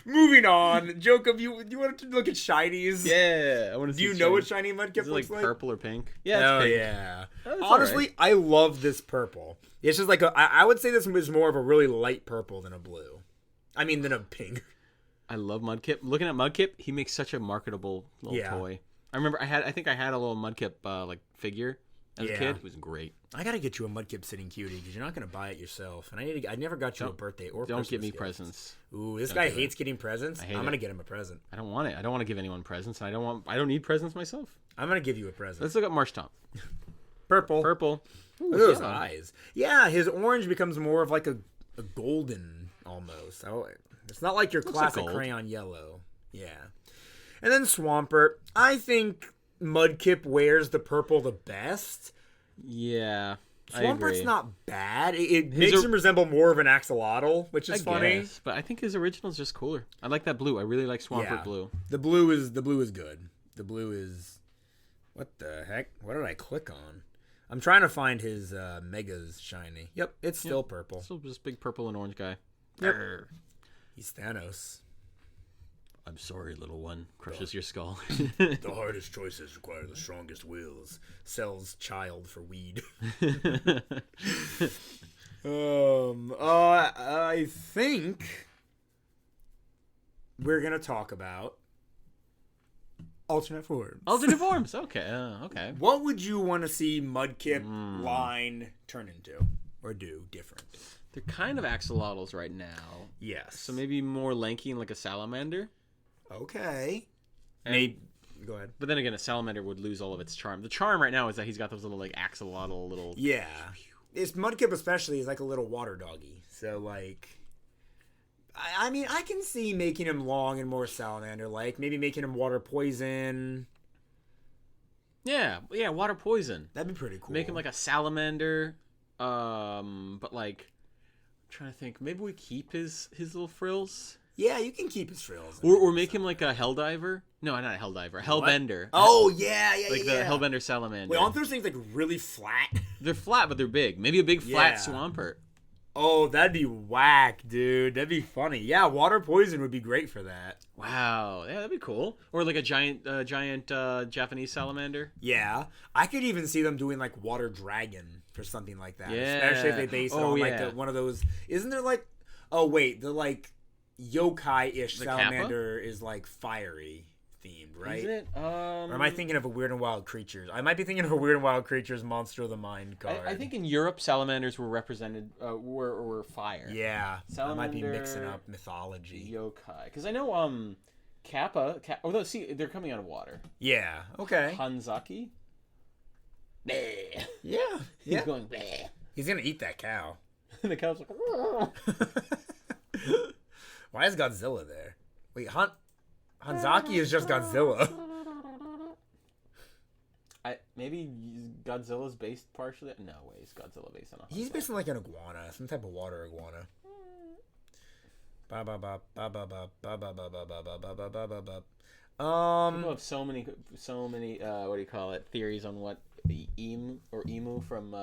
Moving on. Jacob, you want to look at shinies?
Yeah, I want to.
Do you know what shiny Mudkip
looks
looks like?
Purple or pink? Yeah, it's pink.
Yeah.
Oh,
Honestly,
right.
I love this purple. It's just like I would say this is more of a really light purple than a blue. I mean, than a pink.
I love Mudkip. Looking at Mudkip, he makes such a marketable little toy. I remember I think I had a little Mudkip like figure as a kid. It was great.
I gotta get you a Mudkip sitting cutie because you're not gonna buy it yourself, and I never got you a birthday or
don't
Christmas
get me
gift.
presents.
Ooh, this guy hates getting presents. I'm gonna get him a present.
I don't want it. I don't want to give anyone presents. And I don't need presents myself.
I'm gonna give you a present.
Let's look at Marshtomp.
Purple.
Ooh,
look at those eyes. Yeah, his orange becomes more of like a golden almost. It's not like your classic crayon yellow. Yeah. And then Swampert. I think Mudkip wears the purple the best.
Yeah.
Swampert's not bad. It makes him resemble more of an axolotl, which is funny.
Guess, but I think his original is just cooler. I like that blue. I really like Swampert blue.
The blue is good. The blue is what the heck? What did I click on? I'm trying to find his Megas shiny. Yep, it's still purple.
Still just big purple and orange guy.
Yep. He's Thanos.
I'm sorry, little one. Crushes your skull.
The hardest choices require the strongest wills. Sells child for weed. I think we're gonna talk about alternate forms.
Alternate forms. Okay. Okay.
What would you want to see Mudkip line turn into or do different?
They're kind of axolotls right now.
Yes.
So maybe more lanky and like a salamander.
Okay.
Maybe.
Go ahead.
But then again, a salamander would lose all of its charm. The charm right now is that he's got those little like axolotl little.
Yeah. It's Mudkip especially is like a little water doggy. So like, I mean, I can see making him long and more salamander-like. Maybe making him water poison.
Yeah, water poison.
That'd be pretty cool.
Make him like a salamander, but like, I'm trying to think. Maybe we keep his little frills.
Yeah, you can keep his frills.
Or make him like a helldiver. No, not a helldiver. A hellbender.
Oh, yeah.
Like the hellbender salamander.
Wait, aren't those things like really flat?
They're flat, but they're big. Maybe a big flat Swampert.
Oh, that'd be whack, dude. That'd be funny. Yeah, water poison would be great for that.
Wow, yeah, that'd be cool. Or like a giant Japanese salamander.
Yeah, I could even see them doing like water dragon for something like that.
Yeah.
Especially if they base it on like one of those. Isn't there like? Oh wait, the like yokai-ish
The
salamander is like fiery themed, right?
Is it?
Or am I thinking of a Weird and Wild Creatures? I might be thinking of a Weird and Wild Creatures Monster of the Mind card.
I think in Europe salamanders were represented were fire.
Yeah, I might be
Salamander,
mixing up mythology.
Yokai, because I know Kappa. Although see, they're coming out of water.
Yeah. Okay.
Hanzaki. Bleh.
Yeah.
He's going. Bleh.
He's gonna eat that cow.
And the cow's like.
Why is Godzilla there? Wait, Hanzaki is just Godzilla.
Maybe Godzilla's based partially. No way, is Godzilla based on a Hanzaki?
He's based on like an iguana, some type of water iguana.
People have so many. What do you call it? Theories on what the emu from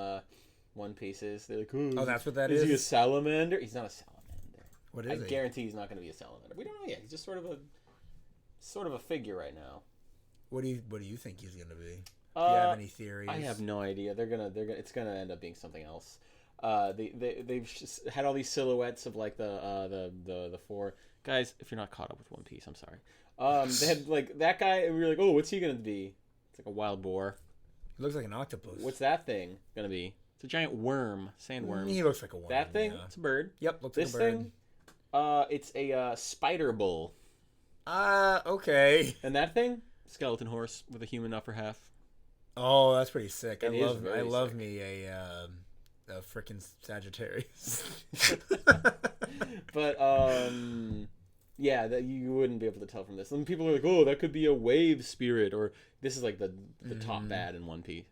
One Piece is. They're like,
oh, that's what that
is.
Is
He a salamander? He's not a salamander.
What is he?
I guarantee he's not going to be a salamander. We don't know yet. He's just sort of a figure right now.
What do you think he's gonna be? Do you have any theories?
I have no idea. It's gonna end up being something else. They've just had all these silhouettes of like the four guys. If you're not caught up with One Piece, I'm sorry. They had like that guy, and we were like, oh, what's he gonna be? It's like a wild boar.
He looks like an octopus.
What's that thing gonna be? It's a giant worm, sandworm.
He looks like a worm.
That thing?
Yeah.
It's a bird.
Yep, looks
This
like a bird.
thing? It's a spider bull.
Okay.
And that thing? Skeleton horse with a human upper half.
Oh, that's pretty sick.
It is very
I love
sick.
me a freaking Sagittarius.
But yeah, that you wouldn't be able to tell from this. And people are like, "Oh, that could be a wave spirit," or this is like the top bad in One Piece.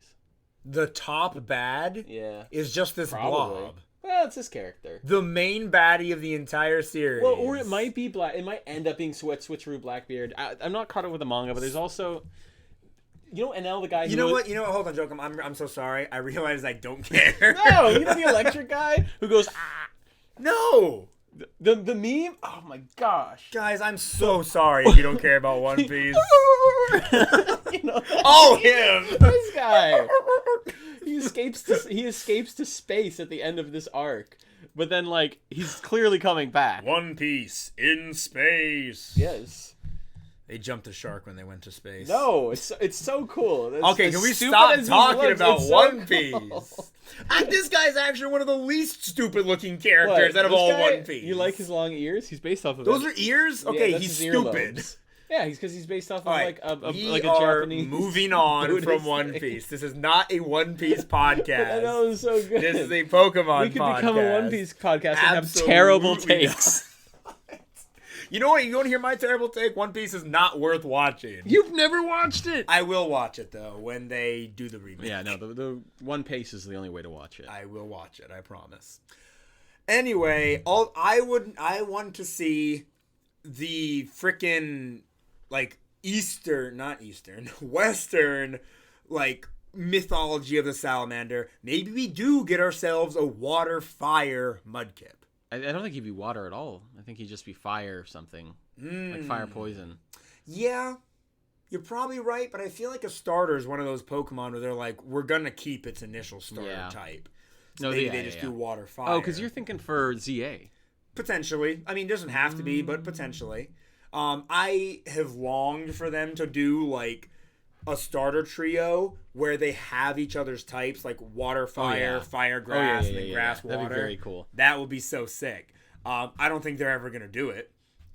The top bad
Yeah,
is just this
probably.
blob.
Well, it's his character.
The main baddie of the entire series.
Well, or it might be Black. It might end up being Switcheroo Blackbeard. I'm not caught up with the manga, but there's also, NL, the guy.
You know what? Hold on, Joke. I'm so sorry. I realize I don't care.
No, the electric guy who goes ah.
No.
The meme. Oh my gosh.
Guys, I'm so sorry if you don't care about One Piece.
Oh,
him.
This guy. He escapes to space at the end of this arc, but then like he's clearly coming back.
One Piece in space.
Yes.
They jumped the shark when they went to space.
No, it's so cool.
Okay, can we stop talking about One Piece? This guy's actually one of the least stupid-looking characters out of all One Piece.
You like his long ears? He's based off of
those are ears? Okay,
that's
he's
his
stupid.
earlobes. Yeah, because he's based off of
Right,
like a
are
Japanese.
moving on
Buddhist
from One
thing.
Piece. This is not a One Piece podcast.
I know, it was so good.
This is a Pokemon
We could
podcast.
become a One Piece podcast and have
Absolutely
terrible
not.
takes.
You know what? You want to hear my terrible take? One Piece is not worth watching.
You've never watched it.
I will watch it though when they do the remake.
Yeah, no, the One Piece is the only way to watch it.
I will watch it. I promise. Anyway, I want to see the frickin' like Western like mythology of the salamander. Maybe we do get ourselves a water fire Mudkip.
I don't think he'd be water at all. I think he'd just be fire or something. Like fire poison.
Yeah, you're probably right, but I feel like a starter is one of those Pokemon where they're like, we're gonna keep its initial starter type. So
No,
maybe they just do water fire.
Oh, because you're thinking for ZA.
Potentially. I mean, it doesn't have to be, but potentially. I have longed for them to do like a starter trio where they have each other's types, like water, fire, fire, grass, and then grass, water.
That'd be very cool.
That would be so sick. I don't think they're ever gonna do it,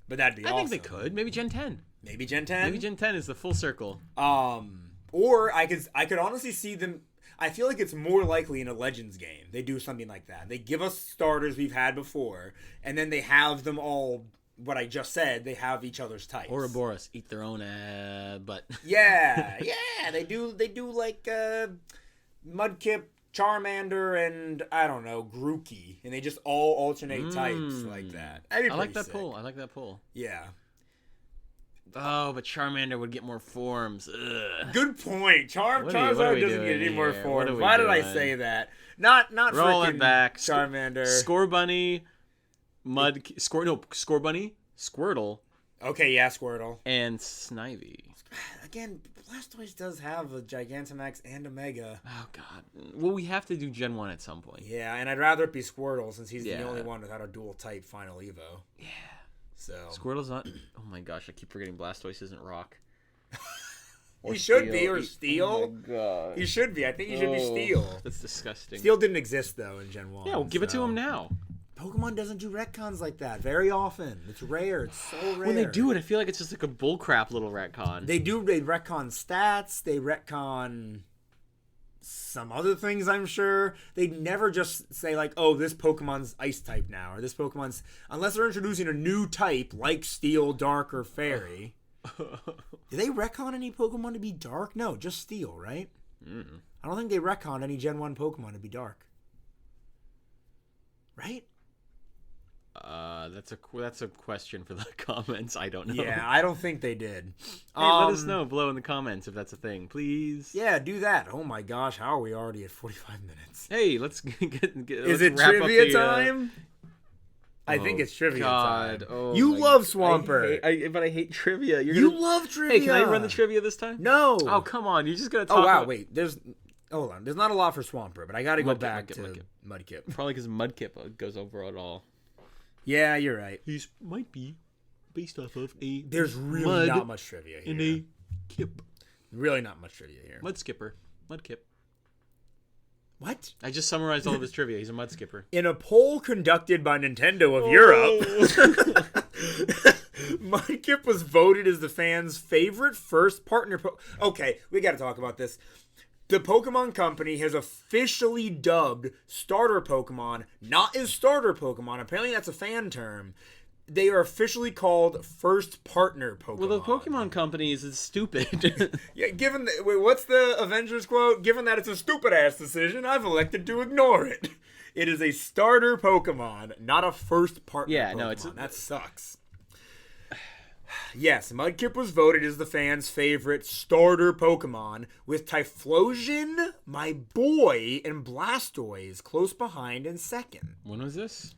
but that'd be awesome.
I think they could. Maybe Gen 10.
Maybe Gen 10.
Maybe Gen 10 is the full circle.
Or I could honestly see them. I feel like it's more likely in a Legends game they do something like that. They give us starters we've had before, and then they have them all. What I just said, they have each other's types.
Ouroboros eat their own butt.
Yeah, they do like Mudkip, Charmander, and I don't know, Grookey, and they just all alternate types like that.
I like that pull.
Yeah.
Oh, but Charmander would get more forms. Ugh.
Good point.
What are
Charizard
we
doesn't
doing
get any more
here?
forms.
What are we
Why did I
doing?
say that? Not
Roll it
frickin'
back.
Charmander.
Scorbunny, Scorbunny, Squirtle,
Okay, yeah, Squirtle.
and Snivy.
Again, Blastoise does have a Gigantamax and a Mega.
Oh God. Well, we have to do Gen 1 at some point.
Yeah, and I'd rather it be Squirtle since he's
Yeah.
the only one without a dual type Final Evo.
Yeah.
So
Squirtle's not. Oh my gosh, I keep forgetting Blastoise isn't rock.
he should be, or
Oh
Steel.
my God.
He should be. I think he should be Steel.
That's disgusting.
Steel didn't exist though in Gen 1.
Yeah, well, give it to
so-
him now.
Pokemon doesn't do retcons like that very often. It's rare. It's so rare.
When they do it, I feel like it's just like a bullcrap little retcon.
They retcon stats. They retcon some other things, I'm sure. They'd never just say, like, oh, this Pokemon's Ice type now, or this Pokemon's... Unless they're introducing a new type, like Steel, Dark, or Fairy. Do they retcon any Pokemon to be Dark? No, just Steel, right? I don't think they retcon any Gen 1 Pokemon to be Dark. Right?
That's a question for the comments. I don't know.
Yeah, I don't think they did.
Hey, let us know below in the comments if that's a thing, please.
Yeah, do that. Oh my gosh, how are we already at 45 minutes?
Hey, let's get
Is
let's
it
wrap up
trivia
the,
time? I think it's trivia
God.
time.
Oh,
you
my-
love Swampert.
But I hate trivia.
You love trivia.
Hey, can I run the trivia this time?
No.
Oh, come on. You're just going to talk
Oh, wow,
about...
wait. Hold on. There's not a lot for Swampert, but I got to go back to Mudkip.
Probably because Mudkip goes over it all.
Yeah, you're right.
These might be based off of a
There's really
mud
not much trivia here.
and a kip.
Really not much trivia here.
Mud skipper. Mudkip.
What?
I just summarized all of his trivia. He's a mud skipper.
In a poll conducted by Nintendo of Europe, Mudkip was voted as the fans' favorite first partner. Okay, we got to talk about this. The Pokemon Company has officially dubbed starter Pokemon, not as starter Pokemon. Apparently, that's a fan term. They are officially called first partner Pokemon.
Well, the Pokemon Company is stupid.
Yeah, what's the Avengers quote? Given that it's a stupid ass decision, I've elected to ignore it. It is a starter Pokemon, not a first partner
Yeah,
Pokemon.
no,
That sucks. Yes, Mudkip was voted as the fans' favorite starter Pokemon, with Typhlosion, my boy, and Blastoise close behind in second.
When was this?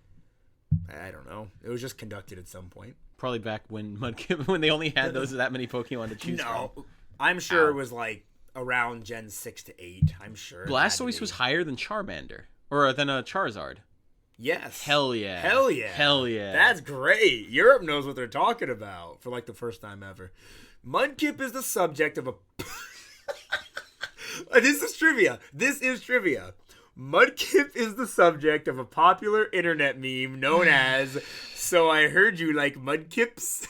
I don't know. It was just conducted at some point.
Probably back when Mudkip, when they only had that many Pokemon to choose from.
No, I'm sure
Ow.
it was like around Gen 6 to 8. I'm sure. it had to
Blastoise
be.
was higher than Charmander. Or than a Charizard.
Yes.
Hell yeah.
Hell yeah.
Hell yeah.
That's great. Europe knows what they're talking about for like the first time ever. Mudkip is the subject of a... This is trivia. Mudkip is the subject of a popular internet meme known as "So I Heard You Like Mudkips."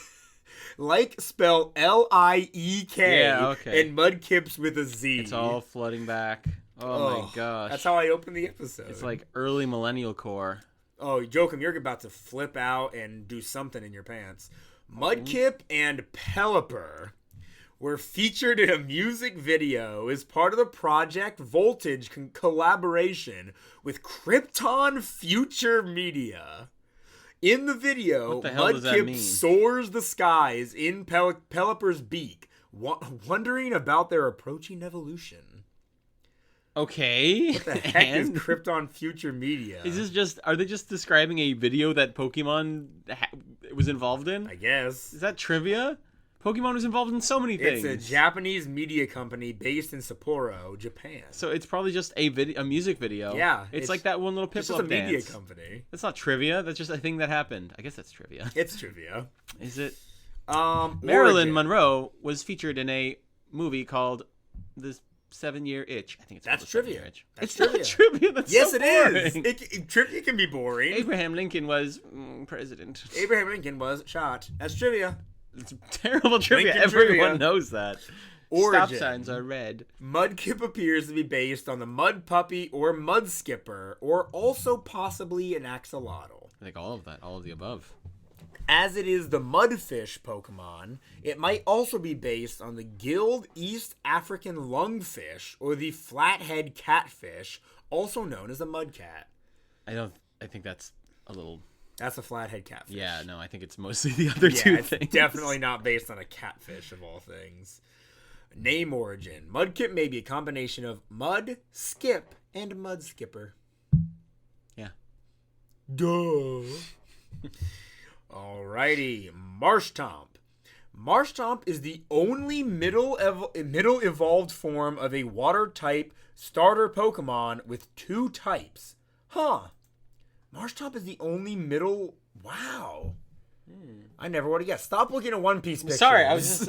Like spell L-I-E-K.
Yeah, okay.
And Mudkips with a Z.
It's all flooding back. Oh my gosh.
That's how I opened the episode.
It's like early millennial core.
Oh, Joachim, you're about to flip out and do something in your pants. Mudkip and Pelipper were featured in a music video as part of the Project Voltage collaboration with Krypton Future Media. In the video,
What the hell does that
Mudkip
mean?
soars the skies in Pelipper's beak, wondering about their approaching evolution.
Okay.
What the heck is
And?
Krypton Future Media?
Are they just describing a video that Pokemon was involved in?
I guess.
Is that trivia? Pokemon was involved in so many things.
It's a Japanese media company based in Sapporo, Japan.
So it's probably just a music video.
Yeah,
It's like that one little
It's
Piplup
just a
dance.
media company.
That's not trivia. That's just a thing that happened. I guess that's trivia.
It's trivia.
Is it?
Origin.
Marilyn Monroe was featured in a movie called The 7-Year Itch. I think it's
That's
called The 7-Year
trivia.
Itch.
That's
It's not
trivia.
trivia. That's
Yes,
so
it is.
boring.
Trivia can be boring.
Abraham Lincoln was president.
Abraham Lincoln was shot. That's trivia.
It's terrible trivia.
Lincoln
Everyone
trivia.
knows that.
Origin.
Stop signs are red.
Mudkip appears to be based on the Mud Puppy or Mud Skipper, or also possibly an axolotl.
I think all of the above.
As it is the Mudfish Pokemon, it might also be based on the Gilled East African Lungfish or the Flathead Catfish, also known as the Mudcat.
I think that's a little
That's a flathead catfish.
Yeah, no, I think it's mostly the other
Yeah,
two
it's
things.
definitely not based on a catfish of all things. Name origin. Mudkip may be a combination of mud, skip, and mud skipper.
Yeah.
Duh. Alrighty. Marshtomp. Marshtomp is the only middle evolved form of a water type starter Pokemon with 2 types. Huh. Marshtomp is the only middle... Wow. I never would have guessed. Stop looking at One Piece pictures.
Sorry, this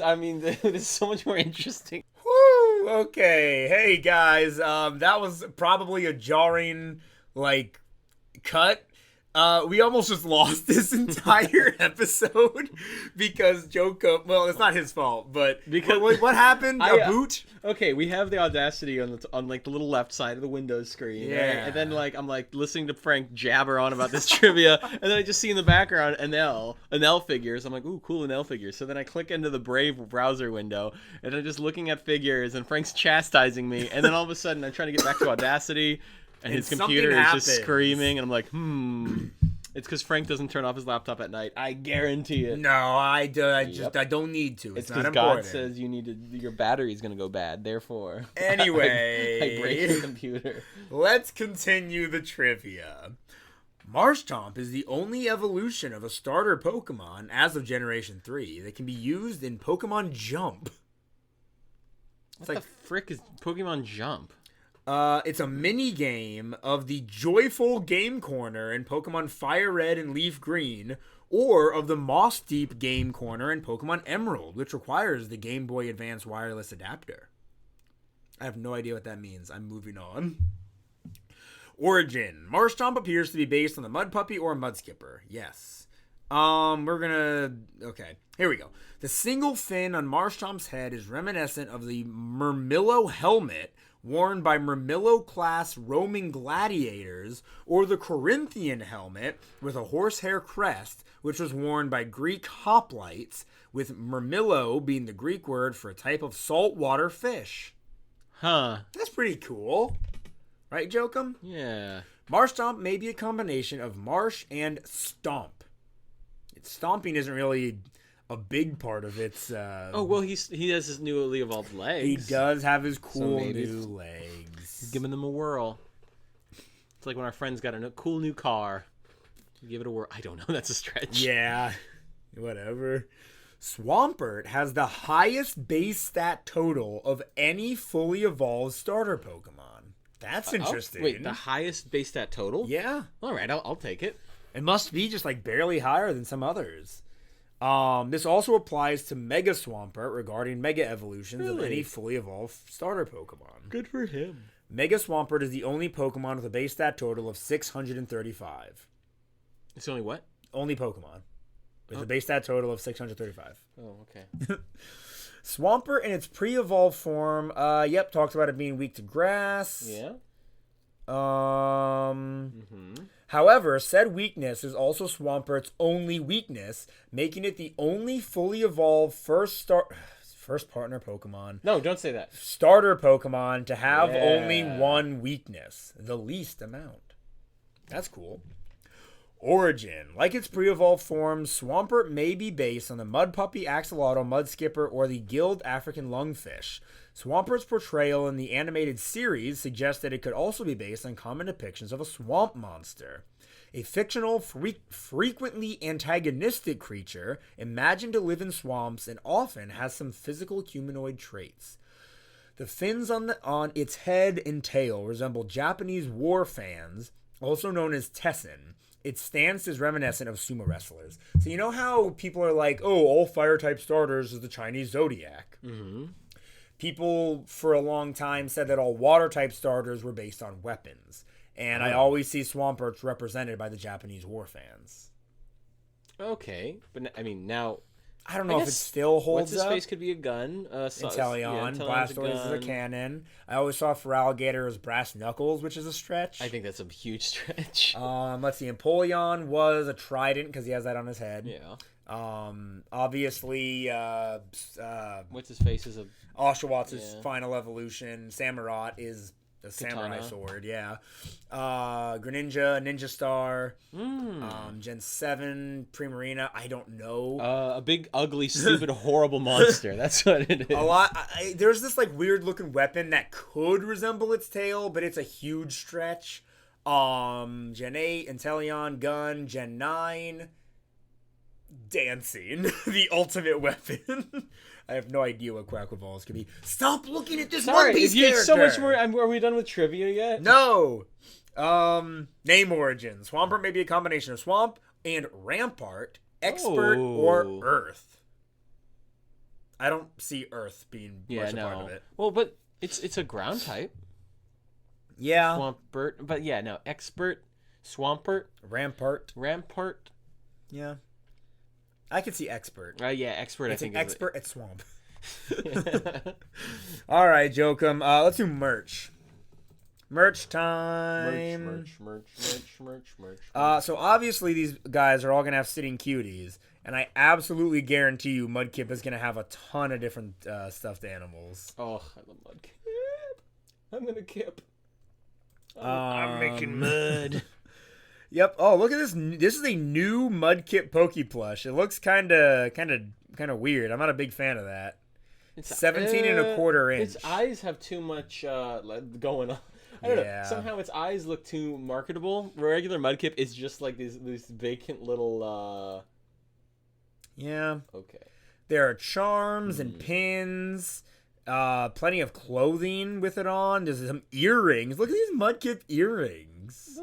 is so much more interesting.
Woo! Okay. Hey, guys. That was probably a jarring, cut. We almost just lost this entire episode because Joko... Well, it's not his fault, but...
Because
what happened? A boot?
Okay, we have the Audacity on the little left side of the Windows screen.
Yeah.
Right? And then I'm listening to Frank jabber on about this trivia, and then I just see in the background Enel figures. I'm like, ooh, cool Enel figures. So then I click into the Brave browser window, and I'm just looking at figures, and Frank's chastising me, and then all of a sudden I'm trying to get back to Audacity, and his computer is just screaming, and I'm like, It's because Frank doesn't turn off his laptop at night. I guarantee it.
No, I don't need to. It's not
because
important.
God says your battery's gonna go bad. Therefore,
Anyway,
I break the computer.
Let's continue the trivia. Marshtomp is the only evolution of a starter Pokemon as of Generation 3 that can be used in Pokemon Jump.
What the frick is Pokemon Jump?
It's a mini game of the Joyful Game Corner in Pokemon Fire Red and Leaf Green, or of the Moss Deep Game Corner in Pokemon Emerald, which requires the Game Boy Advance wireless adapter. I have no idea what that means. I'm moving on. Origin. Marshtomp appears to be based on the Mud Puppy or Mud Skipper. Yes. Okay, here we go. The single fin on Marshtomp's head is reminiscent of the Murmillo helmet worn by Murmillo-class roaming gladiators, or the Corinthian helmet with a horsehair crest, which was worn by Greek hoplites, with Murmillo being the Greek word for a type of saltwater fish.
Huh.
That's pretty cool. Right, Jokum?
Yeah.
Marshtomp may be a combination of marsh and stomp. Stomping isn't really a big part of its...
he has his newly evolved legs.
He does have his cool
maybe
new legs.
He's giving them a whirl. It's like when our friends got a cool new car. Give it a whirl. I don't know. That's a stretch.
Yeah. Whatever. Swampert has the highest base stat total of any fully evolved starter Pokemon. That's interesting.
Wait, the highest base stat total?
Yeah.
All right, I'll take it.
It must be just barely higher than some others. This also applies to Mega Swampert regarding Mega Evolutions of any fully evolved starter Pokemon.
Good for him.
Mega Swampert is the only Pokemon with a base stat total of 635.
It's only what?
Only Pokemon with a base stat total of 635.
Oh, okay.
Swampert in its pre-evolved form, talks about it being weak to grass.
Yeah.
However, said weakness is also Swampert's only weakness, making it the only fully evolved first partner Pokemon.
No, don't say that.
Starter Pokemon to have only one weakness, the least amount. That's cool. Origin. Like its pre-evolved form, Swampert may be based on the Mud Puppy, Axolotl, Mud Skipper, or the Gilled African Lungfish. Swampert's portrayal in the animated series suggests that it could also be based on common depictions of a swamp monster. A fictional, frequently antagonistic creature imagined to live in swamps and often has some physical humanoid traits. The fins on its head and tail resemble Japanese war fans, also known as Tessin. Its stance is reminiscent of sumo wrestlers. So you know how people are like, oh, all fire-type starters is the Chinese Zodiac? Mm-hmm. People for a long time said that all water-type starters were based on weapons. And I always see Swamperts represented by the Japanese war fans.
Okay. But, now...
I don't know if it still holds
up.
up.
What's-his-face could be a gun.
Inteleon. Blastoise is a cannon. I always saw Feraligatr as Brass Knuckles, which is a stretch.
I think that's a huge stretch.
Let's see. Empoleon was a trident because he has that on his head.
Yeah.
Obviously,
what's his face is a
Oshawott is final evolution. Samurott is The samurai
Katana.
sword, yeah. Greninja, Ninja Star, Gen 7, Primarina, I don't know.
A big, ugly, stupid, horrible monster. That's what it is.
A lot. There's this like weird looking weapon that could resemble its tail, but it's a huge stretch. Gen 8, Inteleon, Gun, Gen 9, Dancing, the ultimate weapon. I have no idea what Quackleballs could be. Stop looking at this
Sorry,
One Piece
if you
character.
so much more. Are we done with trivia yet?
No. Name origin. Swampert may be a combination of swamp and rampart, expert, or earth. I don't see earth being much a part of it.
Well, but it's a ground type.
Yeah.
Swampert, but yeah, no, expert, Swampert,
Rampart.
Yeah.
I could see expert.
Yeah, expert.
It's
I think
an
is
expert at swamp. All right, Jokum. Let's do merch. Merch time.
Merch.
So obviously these guys are all gonna have sitting cuties, and I absolutely guarantee you Mudkip is gonna have a ton of different stuffed animals.
Oh, I love Mudkip. I'm gonna kip. I'm making mud.
Yep. Oh, look at this. This is a new Mudkip Poke Plush. It looks kind of weird. I'm not a big fan of that.
It's
17 and a quarter inch.
Its eyes have too much going on. I don't know. Somehow its eyes look too marketable. Regular Mudkip is just like these vacant little.
Yeah.
Okay.
There are charms and pins. Plenty of clothing with it on. There's some earrings. Look at these Mudkip earrings.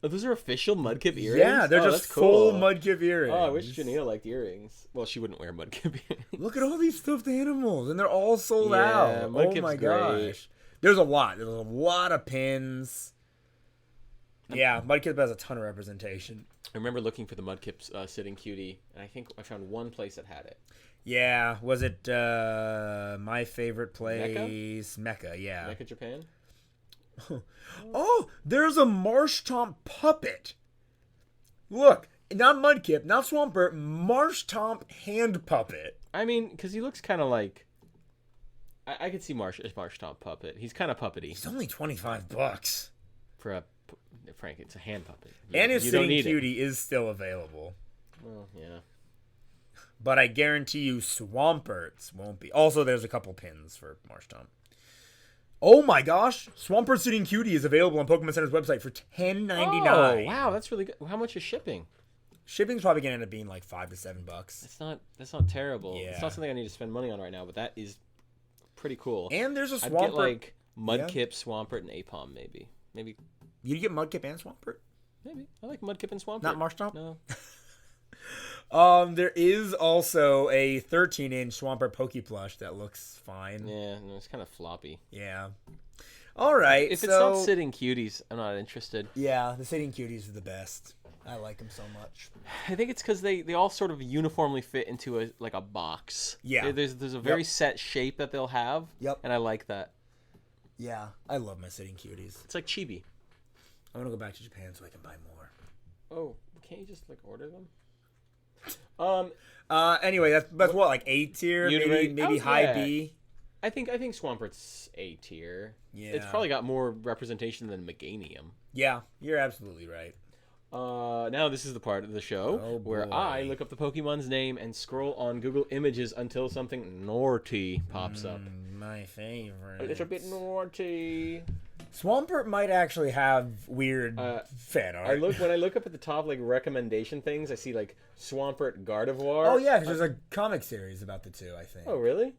Those are official Mudkip earrings?
Yeah, they're just
that's cool.
full Mudkip earrings.
Oh, I wish Janina liked earrings. Well, she wouldn't wear Mudkip earrings.
Look at all these stuffed animals, and they're all sold
Yeah,
out.
Mudkip's
Oh my
great.
gosh. There's a lot. There's a lot of pins. Yeah, Mudkip has a ton of representation.
I remember looking for the Mudkip's sitting cutie, and I think I found one place that had it.
Yeah, was it my favorite place? Mecca, yeah.
Mecca, Japan?
Oh, there's a Marshtomp puppet. Look, not Mudkip, not Swampert, Marshtomp hand puppet.
I mean, because he looks kind of like... I could see Marshtomp puppet. He's kind of puppety.
It's only $25.
For a... Frank, it's a hand puppet.
And his
you don't
sitting
need
cutie is still available.
Well, yeah.
But I guarantee you Swampert's won't be. Also, there's a couple pins for Marshtomp. Oh my gosh! Swampert Sitting Cutie is available on Pokemon Center's website for $10.99.
Oh, wow, that's really good. How much is shipping?
Shipping's probably gonna end up being like $5 to $7.
That's not terrible.
Yeah.
It's not something I need to spend money on right now, but that is pretty cool.
And there's a
I'd
Swampert.
get like Mudkip, Swampert, and Apom maybe.
You get Mudkip and Swampert?
Maybe. I like Mudkip and Swampert.
Not Marshtomp?
No.
There is also a 13-inch Swampert Poke Plush that looks fine.
Yeah, no, it's kind of floppy.
Yeah. All right.
If it's not sitting cuties, I'm not interested.
Yeah, the sitting cuties are the best. I like them so much.
I think it's because they all sort of uniformly fit into a box.
Yeah.
There's a very set shape that they'll have.
Yep.
And I like that.
Yeah, I love my sitting cuties.
It's like chibi.
I want to go back to Japan so I can buy more.
Oh, can't you just like order them?
Anyway, that's what, like A tier, maybe high B.
I think Swampert's A tier.
Yeah.
It's probably got more representation than Meganium.
Yeah, you're absolutely right.
Now this is the part of the show where I look up the Pokemon's name and scroll on Google Images until something naughty pops up.
My favorite.
It's a bit naughty.
Swampert might actually have weird fan art.
When I look up at the top like recommendation things, I see like Swampert Gardevoir.
Oh yeah, because there's a comic series about the two, I think.
Oh really?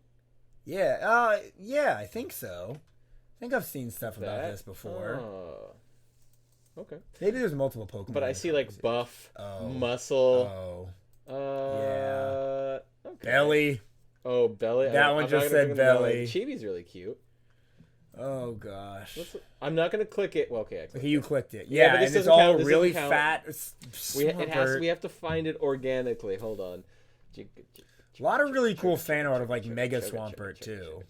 Yeah. Yeah, I think so. I think I've seen stuff about this before.
Okay.
Maybe there's multiple Pokemon.
But I see like Buff, Muscle.
Yeah.
Okay.
Belly.
Oh, Belly.
That one just said Belly.
Chibi's really cute.
Oh gosh.
I'm not gonna click it. Well, okay, I clicked
you
it.
clicked it.
Yeah,
Yeah,
but this
and it's
doesn't
all
count. This
really
doesn't
fat.
We have to find it organically. Hold on.
A lot of really cool fan art of like Mega Swampert too.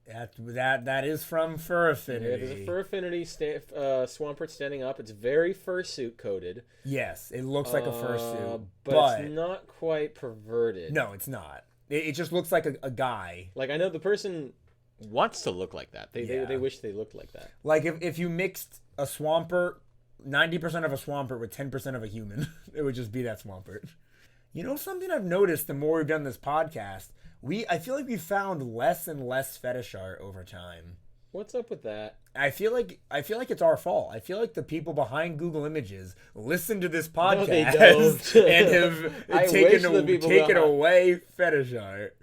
That is from Fur Affinity.
Yeah, there's a Fur Affinity Swampert standing up. It's very fursuit coated.
Yes, it looks like a fursuit,
but it's not quite perverted.
No, it's not. It just looks like a guy.
Like I know the person wants to look like that.
Yeah.
They wish they looked like that.
Like if you mixed a Swampert, 90% of a Swampert with 10% of a human, it would just be that Swampert. You know something I've noticed the more we've done this podcast, I feel like we've found less and less fetish art over time.
What's up with that?
I feel like it's our fault. I feel like the people behind Google Images listen to this podcast
they don't.
and have taken away fetish art.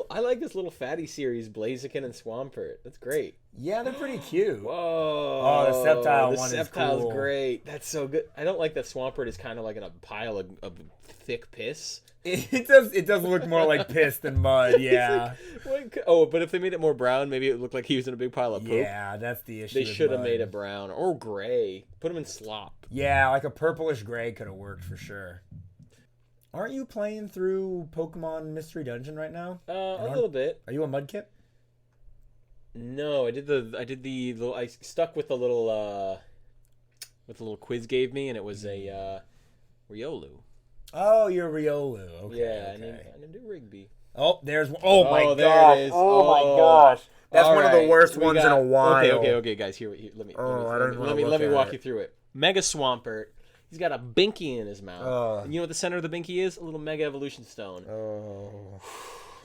I like this little fatty series, Blaziken and Swampert. That's great.
Yeah, they're pretty cute.
Whoa.
Oh, the Sceptile
the
one is
Sceptile's
cool.
great. That's so good. I don't like that Swampert is kind of like in a pile of thick piss.
It does look more like piss than mud, yeah.
But if they made it more brown, maybe it would look like he was in a big pile of poop.
Yeah, that's the issue.
They should have made it brown or gray. Put him in slop.
Yeah, like a purplish gray could have worked for sure. Aren't you playing through Pokemon Mystery Dungeon right now?
A little bit.
Are you a Mudkip?
No, I stuck with the little quiz gave me, and it was a Riolu.
Oh, you're Riolu. Okay.
Yeah,
okay.
I named it Rigby.
Oh, there's one. Oh my
there
gosh.
it is.
Oh my gosh. That's one of the worst
We
ones
got-
in a while.
Okay, guys. Here, let me walk you through it. Mega Swampert. He's got a binky in his mouth. And you know what the center of the binky is? A little Mega Evolution Stone.
Oh.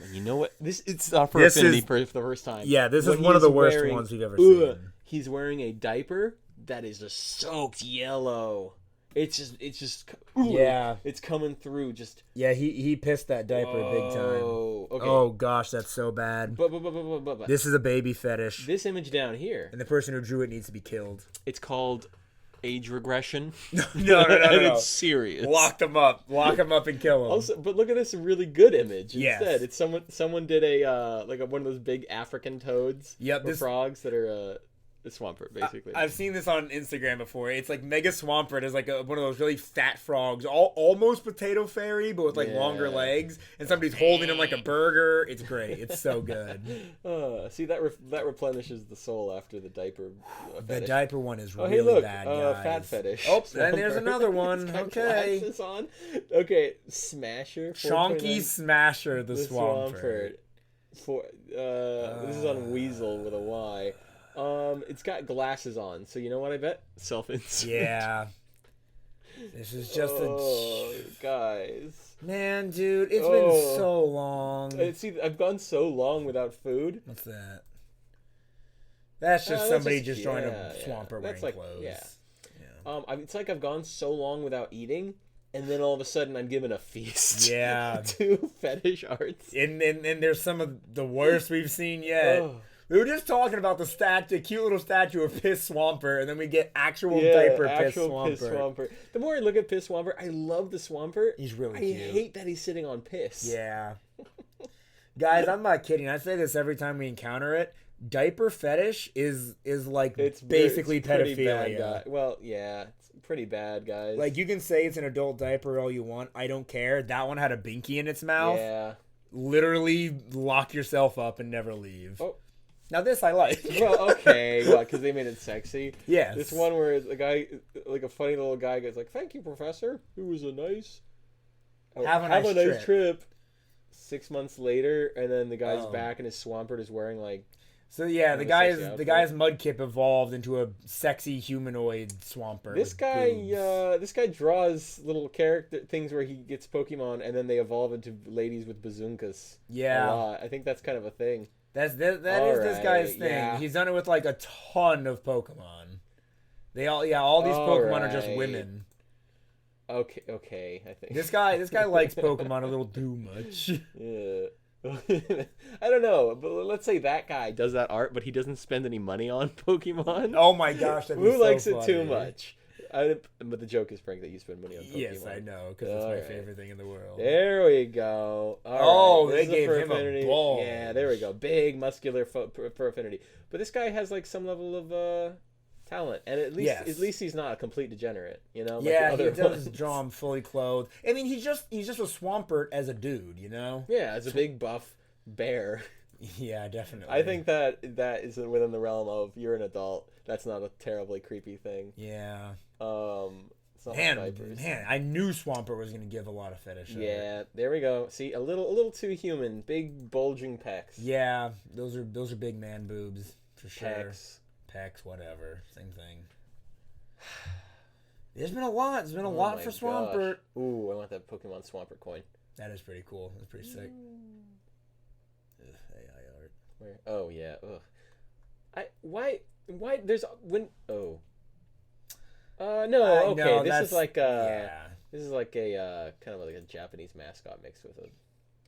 And you know what? It's not for Affinity for the first time.
Yeah, this is one of the worst ones we've ever seen.
He's wearing a diaper that is just soaked yellow. It's just
yeah.
It's coming through. Just
yeah. He pissed that diaper big time.
Okay.
Oh gosh, that's so bad.
But
This is a baby fetish.
This image down here,
and the person who drew it needs to be killed.
It's called age regression.
No.
It's serious.
Lock them up and kill them.
Also, but look at this really good image
yes.
instead. It's someone did a one of those big African toads.
Yep.
Or frogs that are the Swampert, basically.
I've seen this on Instagram before. It's like Mega Swampert is like one of those really fat frogs, almost Potato Fairy, but with like longer legs, and somebody's holding him like a burger. It's great. It's so good.
See that replenishes the soul after the diaper.
The diaper one is really
hey, look,
bad, guys.
Fat fetish.
Oh, and there's another one. Okay.
Glasses on. Okay, Smasher.
Chonky Smasher, the Swampert.
This is on Weasel with a Y. It's got glasses on, so you know what I bet? Self-insert.
Yeah. This is just
guys.
Man, dude, it's been so long.
See, I've gone so long without food.
What's that? That's just somebody just joined a Swampert wearing clothes.
Yeah. It's like I've gone so long without eating, and then all of a sudden I'm given a feast.
Yeah.
To fetish arts.
And there's some of the worst we've seen yet. We were just talking about the cute little statue of Piss Swampert, and then we get actual diaper Piss Swampert.
The more I look at Piss Swampert, I love the Swampert.
He's really cute.
I hate that he's sitting on piss.
Yeah. Guys, I'm not kidding. I say this every time we encounter it. Diaper fetish is like basically pedophilia.
Bad, well, yeah, it's pretty bad, guys.
Like, you can say it's an adult diaper all you want. I don't care. That one had a binky in its mouth.
Yeah.
Literally lock yourself up and never leave.
Oh.
Now this I like.
Well, okay, because they made it sexy.
Yes.
This one where the guy, like a funny little guy, goes like, "Thank you, Professor. It was a nice.
Have a nice
trip." 6 months later, and then the guy's back, and his Swampert is wearing like.
So yeah, the guy's Mudkip evolved into a sexy humanoid Swampert.
This guy draws little character things where he gets Pokemon, and then they evolve into ladies with bazookas.
Yeah.
A lot. I think that's kind of a thing.
That is this guy's thing. Yeah. He's done it with like a ton of Pokemon. All these Pokemon are just women.
Okay, I think
this guy likes Pokemon a little too much.
Yeah. I don't know, but let's say that guy does that art, but he doesn't spend any money on Pokemon.
Oh my gosh, that'd be
who likes
funny.
it too much? But the joke is, Frank, that you spend money on Pokemon.
Yes, I know, because it's my favorite thing in the world.
There we go. They
gave him a ball.
Yeah, there we go. Big, muscular for affinity. But this guy has like some level of talent, and at least he's not a complete degenerate, you know.
Yeah, he does draw him fully clothed. I mean, he's just a Swampert as a dude, you know.
Yeah, as a big buff bear.
Yeah, definitely.
I think that is within the realm of you're an adult. That's not a terribly creepy thing.
Yeah. Man, I knew Swampert was gonna give a lot of fetish.
Yeah, there we go. See, a little too human. Big bulging pecs.
Yeah, those are big man boobs for sure.
Pecs,
whatever, same thing. There's been a lot. There's been a lot for Swampert.
Gosh. Ooh, I want that Pokemon Swampert coin.
That is pretty cool. That's pretty sick. AI art.
Where? Oh yeah. Ugh. Why there's when no, okay.
No,
this is like
yeah.
This is like a kind of like a Japanese mascot mixed with a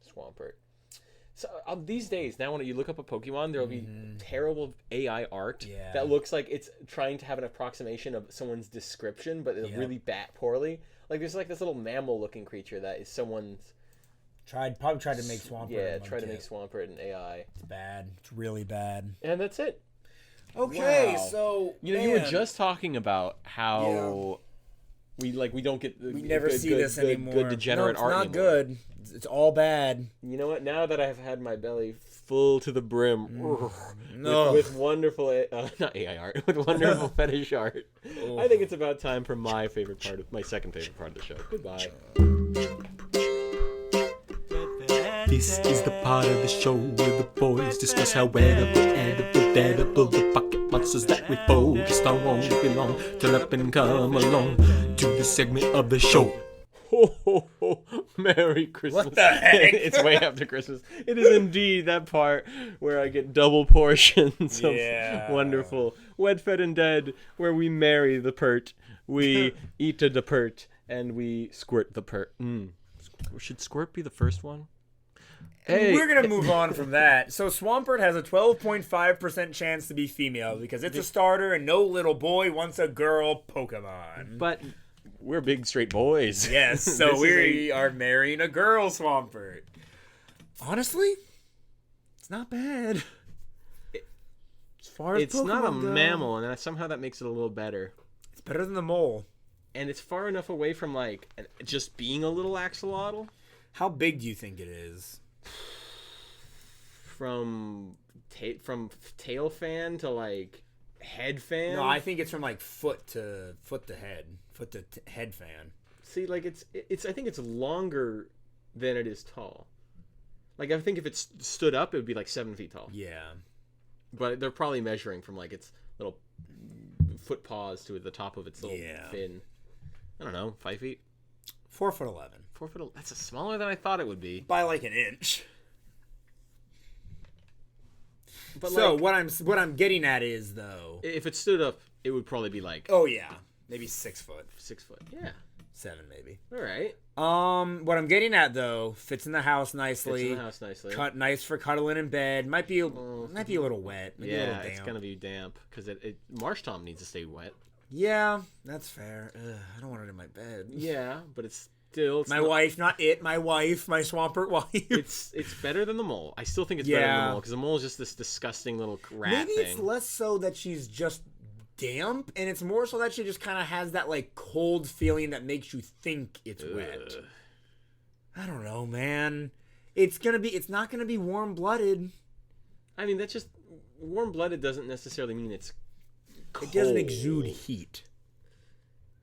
Swampert. So these days, now when you look up a Pokemon, there will be terrible AI art that looks like it's trying to have an approximation of someone's description, but it's really poorly. Like there's like this little mammal-looking creature that is someone's
probably tried to make Swampert.
Yeah, tried to make Swampert an AI.
It's bad. It's really bad.
And that's it.
Okay,
wow.
So
you were just talking about how we don't get
we never see this anymore.
Good degenerate art anymore.
It's not good. It's all bad.
You know what? Now that I've had my belly full to the brim with wonderful not AI art, with wonderful fetish art, I think it's about time for my second favorite part of the show. Goodbye.
This is the part of the show where the boys discuss how edible the pocket monsters that we focused on won't belong. Turn up and come along to the segment of the show.
Ho, ho, ho. Merry Christmas.
What the heck?
It's way after Christmas. It is indeed that part where I get double portions of wonderful Wed, Fed, and Dead, where we marry the pert, we eat the pert, and we squirt the pert. Should squirt be the first one?
Hey. We're going to move on from that. So Swampert has a 12.5% chance to be female because it's a starter and no little boy wants a girl Pokemon.
But we're big straight boys.
Yes, so we are marrying a girl Swampert. Honestly, it's not bad. As far as
it's
Pokemon
not a
go,
mammal, and somehow that makes it a little better.
It's better than the mole.
And it's far enough away from like just being a little axolotl.
How big do you think it is?
From tail fan to like head fan?
No, I think it's from like foot to head, head fan.
See, like it's I think it's longer than it is tall. Like I think if it stood up, it would be like 7 feet tall.
Yeah, but
they're probably measuring from like its little foot paws to the top of its little fin. I don't know, 5 feet.
4'11".
4 foot. That's smaller than I thought it would be.
By like an inch.
But
so
like,
what I'm getting at is though,
if it stood up, it would probably be like
maybe 6 foot.
6 foot. Yeah.
7 maybe.
All right.
What I'm getting at though, fits in the house nicely. Cut nice for cuddling in bed. Might be a little wet. Maybe a little damp.
It's gonna be damp because Marsh Tom needs to stay wet.
Yeah, that's fair. I don't want it in my bed.
Yeah, but it's still
my wife, my Swampert wife.
It's better than the mole. I still think it's better than the mole because the mole is just this disgusting little rat
Maybe
thing.
It's less so that she's just damp, and it's more so that she just kind of has that like cold feeling that makes you think it's wet. I don't know, man. It's not gonna be warm-blooded.
I mean, that's just warm-blooded doesn't necessarily mean it's cold.
It doesn't exude heat.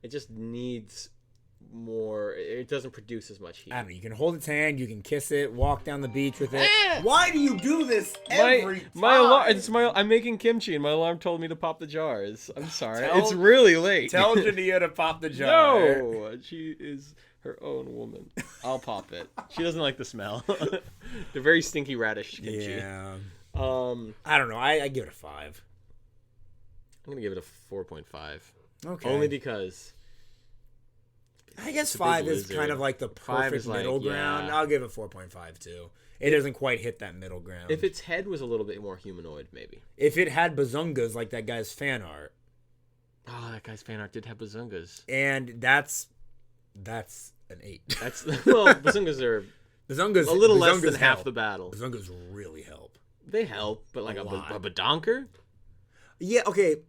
It just needs more. It doesn't produce as much heat.
I don't know. You can hold its hand. You can kiss it. Walk down the beach with it. Why do you do this every time?
My alarm. I'm making kimchi, and my alarm told me to pop the jars. I'm sorry. It's really late.
Tell Jania to pop the jar.
No, she is her own woman. I'll pop it. She doesn't like the smell. The very stinky radish kimchi.
Yeah. I don't know. I give it a 5.
I'm gonna give it a 4.5.
Okay.
Only because
I guess 5 is kind of like the perfect middle ground. I'll give it 4.5 too. It doesn't quite hit that middle ground.
If its head was a little bit more humanoid, maybe.
If it had bazungas like that guy's fan art.
Oh, that guy's fan art did have bazungas.
And that's an 8.
Bazungas are a little less than half the battle.
Bazungas really help.
They help, but like a badonker?
Yeah, okay.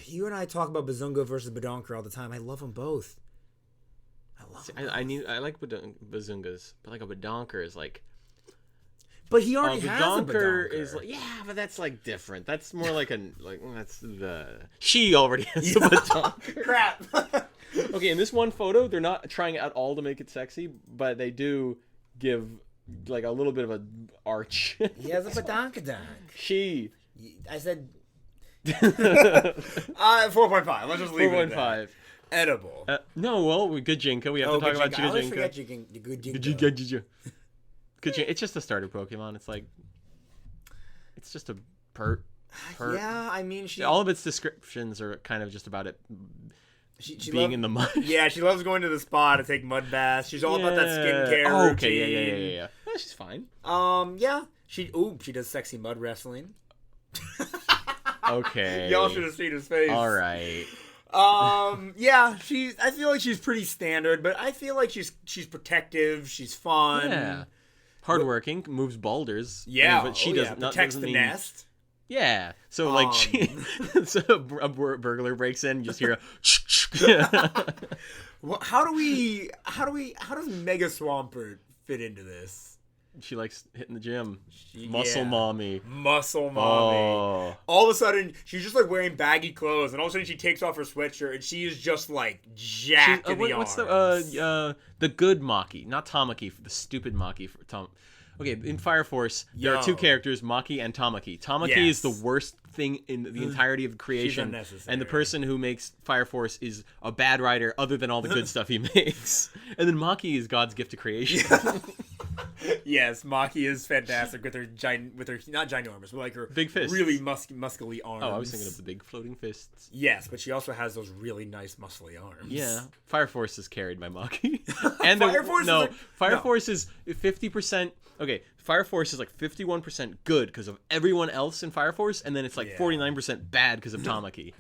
You and I talk about Bazunga versus Badonker all the time. I love them both.
I like bazungas, but like a badonker is like.
But he already has a badonker.
Is like, but that's like different. That's more like that's the she already has a badonker.
Crap.
Okay, in this one photo, they're not trying at all to make it sexy, but they do give like a little bit of a arch.
He has a badonkadonk.
She.
I said 4.5. Let's just leave it at that.
4.5.
Edible.
No, well, good Jinka. We have to talk about
I always
Jinka.
forget the good Jinka.
Good Jinka. It's just a starter Pokemon. It's just a pert.
Yeah, I mean,
all of its descriptions are kind of just about it
she
being in the mud.
Yeah, she loves going to the spa to take mud baths. She's all about that skincare.
Oh, okay, yeah. No, she's fine.
Yeah. She does sexy mud wrestling.
Okay.
Y'all should have seen his face.
All right.
Yeah, I feel like she's pretty standard, but I feel like she's protective, she's fun.
Yeah. Hardworking, moves boulders.
Yeah,
but she
protects
doesn't
the
mean,
nest.
Yeah. So so a burglar breaks in, you just hear a
Well, how does Mega Swampert fit into this?
She likes hitting the gym. Muscle mommy.
Muscle mommy. Oh. All of a sudden, she's just like wearing baggy clothes, and all of a sudden she takes off her sweatshirt, and she is just like jacked in the arms.
What's the good Maki, not Tamaki, the stupid Maki for Tom. Okay, in Fire Force, there are two characters, Maki and Tamaki. Tamaki is the worst thing in the entirety of creation, and the person who makes Fire Force is a bad writer other than all the good stuff he makes. And then Maki is God's gift to creation.
Yes, Maki is fantastic with her not ginormous, but like her
big fists,
really muscly arms.
Oh, I was thinking of the big floating fists.
Yes, but she also has those really nice muscly arms.
Yeah, Fire Force is carried by Maki, and Fire Force is 50%. Okay, Fire Force is like 51% good because of everyone else in Fire Force, and then it's like 49% bad because of Tamaki.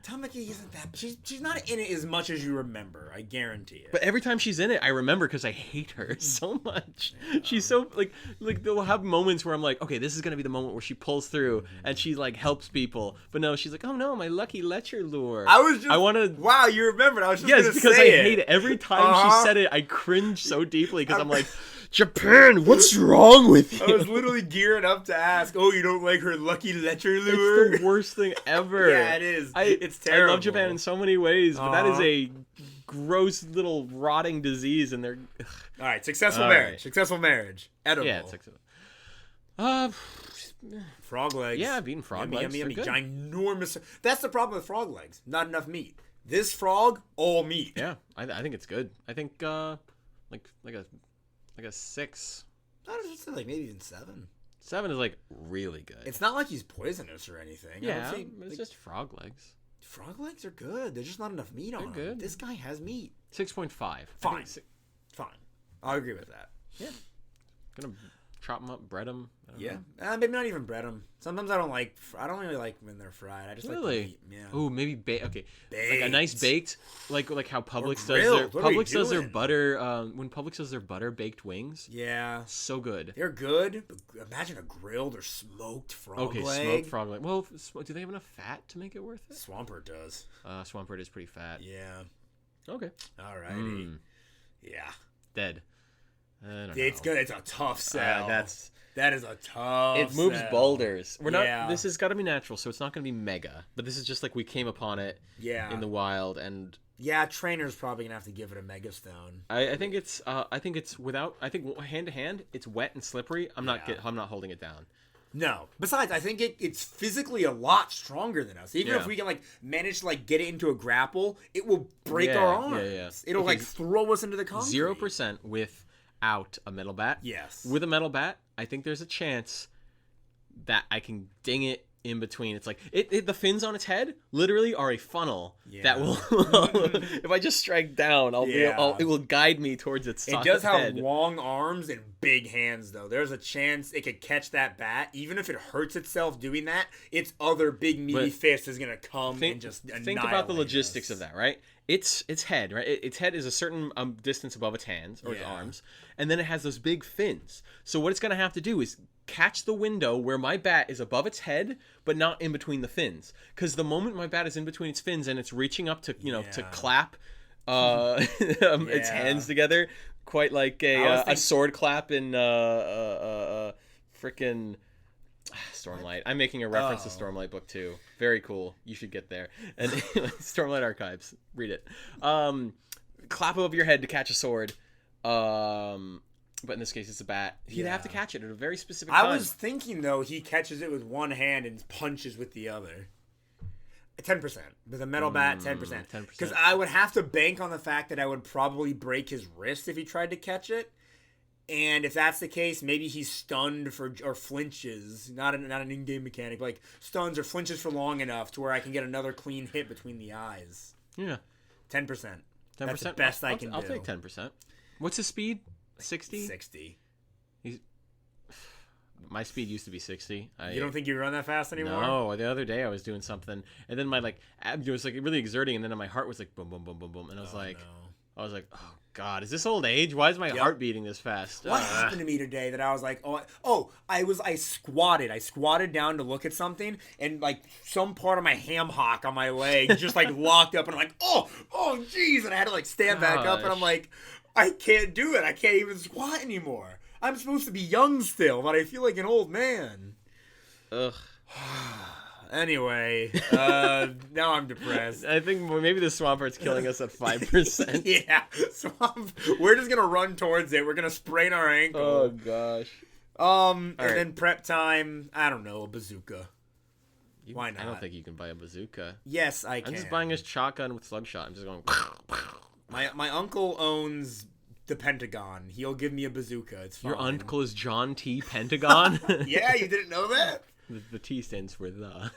Tamaki isn't that... She's not in it as much as you remember. I guarantee it.
But every time she's in it, I remember because I hate her so much. She's so... Like they'll have moments where I'm like, okay, this is going to be the moment where she pulls through and she, like, helps people. But no, she's like, oh, no, my lucky Letcher lure.
I want to... Wow, you remembered. I was just going to say it.
Yes, because I hate it. Every time she said it, I cringe so deeply because I'm like... Japan, what's wrong with you?
I was literally gearing up to ask, oh, you don't like her lucky Letcher lure?
It's the worst thing ever.
Yeah, it is. It's terrible.
I love Japan in so many ways, but that is a gross little rotting disease, and they're...
All right, successful marriage. Successful marriage. Edible.
Yeah, it's successful.
Frog legs.
Yeah, I've eaten frog legs.
Yummy. Ginormous. That's the problem with frog legs. Not enough meat. This frog, all meat.
Yeah, I think it's good. I think like a 6.
I was just like maybe even 7.
7 is like really good.
It's not like he's poisonous or anything.
Yeah, but it's just frog legs.
Frog legs are good. There's just not enough meat on them. Good. This guy has meat.
6.5.
Fine. I'll agree with that.
Yeah. Gonna chop them up, bread them.
Yeah, maybe not even bread them. Sometimes I don't really like when they're fried. I just like the meat. Yeah.
Ooh, maybe okay.
Baked.
Like a nice baked, like how Publix does their butter. When Publix does their butter baked wings.
Yeah.
So good.
They're good. But imagine a grilled or smoked frog leg.
Okay, smoked frog leg. Well, do they have enough fat to make it worth it?
Swampert does.
Swampert is pretty fat.
Yeah.
Okay.
Alrighty. Yeah.
Dead.
It's good. It's a tough sell. That is a tough.
It moves
sell.
boulders. We're not. This has got to be natural, so it's not going to be mega. But this is just like we came upon it.
Yeah.
In the wild, and
trainer's probably gonna have to give it a mega stone.
I think it's. I think it's without. I think hand to hand, it's wet and slippery. I'm not holding it down.
No. Besides, I think it's physically a lot stronger than us. Even if we can manage to get it into a grapple, it will break our arms.
Yeah.
It'll throw us into the concrete.
0% without a metal bat.
Yes.
With a metal bat, I think there's a chance that I can ding it in between. It's like the fins on its head literally are a funnel that will if I just strike down, it will guide me towards its head.
It does have long arms and big hands though. There's a chance it could catch that bat. Even if it hurts itself doing that, its other big meaty fist is gonna come and just
think about the logistics of that, right? Its head, right? Its head is a certain distance above its hands or its arms, and then it has those big fins. So what it's going to have to do is catch the window where my bat is above its head, but not in between the fins. Because the moment my bat is in between its fins and it's reaching up to to clap its hands together, quite like a sword clap in frickin' Stormlight. I'm making a reference to Stormlight book 2. Very cool. You should get there. And Stormlight Archives. Read it. Clap over your head to catch a sword. But in this case, it's a bat. He'd have to catch it at a very specific time.
I was thinking, though, he catches it with one hand and punches with the other. 10%. With a metal bat, 10%.
10%.
Because I would have to bank on the fact that I would probably break his wrist if he tried to catch it. And if that's the case, maybe he's stunned or flinches. Not an in-game mechanic, but like stuns or flinches for long enough to where I can get another clean hit between the eyes.
Yeah.
10%. 10%? That's the best I can do.
I'll take 10%. What's his speed? 60?
60.
My speed used to be 60.
You don't think you run that fast anymore?
No. The other day I was doing something, and then my it was really exerting, and then my heart was like boom, boom, boom, boom, boom, and I was oh God, is this old age? Why is my heart beating this fast?
What happened to me today that I was like, I squatted. I squatted down to look at something, and like some part of my ham hock on my leg just like locked up, and I'm like, oh jeez, and I had to like stand back up, and I'm like, I can't do it. I can't even squat anymore. I'm supposed to be young still, but I feel like an old man.
Ugh.
Anyway, now I'm depressed.
I think maybe the Swampert's killing us at 5%.
Yeah, we're just gonna run towards it. We're gonna sprain our ankle.
Oh gosh.
Then prep time. I don't know, a bazooka. Why not?
I don't think you can buy a bazooka.
Yes, I can.
I'm just buying a shotgun with slugshot. I'm just going.
My uncle owns the Pentagon. He'll give me a bazooka. It's fine.
Your uncle is John T. Pentagon?
Yeah, you didn't know that?
The T stands for the.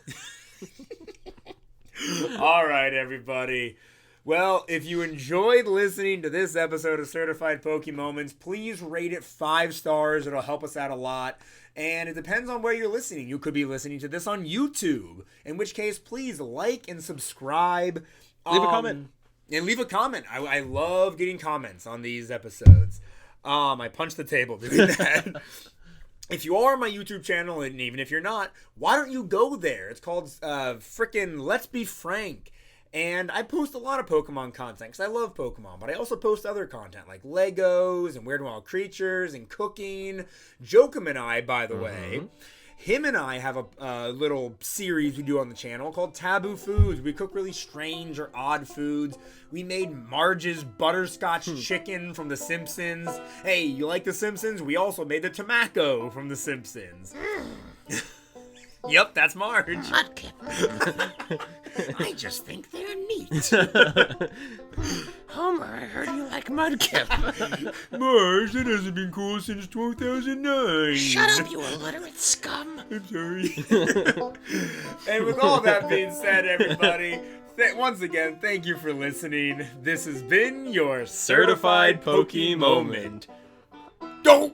All right, everybody. Well, if you enjoyed listening to this episode of Certified Pokemoments, please rate it 5 stars. It'll help us out a lot. And it depends on where you're listening. You could be listening to this on YouTube, in which case, please like and subscribe.
Leave a comment.
And leave a comment. I love getting comments on these episodes. I punched the table doing that. If you are on my YouTube channel, and even if you're not, why don't you go there? It's called frickin' Let's Be Frank. And I post a lot of Pokemon content because I love Pokemon, but I also post other content like Legos and Weird and Wild Creatures and cooking. Jokum and I, by the way, him and I have a little series we do on the channel called Taboo Foods. We cook really strange or odd foods. We made Marge's butterscotch chicken from The Simpsons. Hey, you like The Simpsons? We also made the Tamako from The Simpsons. Yep, that's Marge.
Mudkip. I just think they're neat. Homer, I heard you like Mudkip.
Marge, that hasn't been cool since 2009.
Shut up, you illiterate scum.
I'm sorry. And with all that being said, everybody, once again, thank you for listening. This has been your Certified Pokemon Moment. Don't!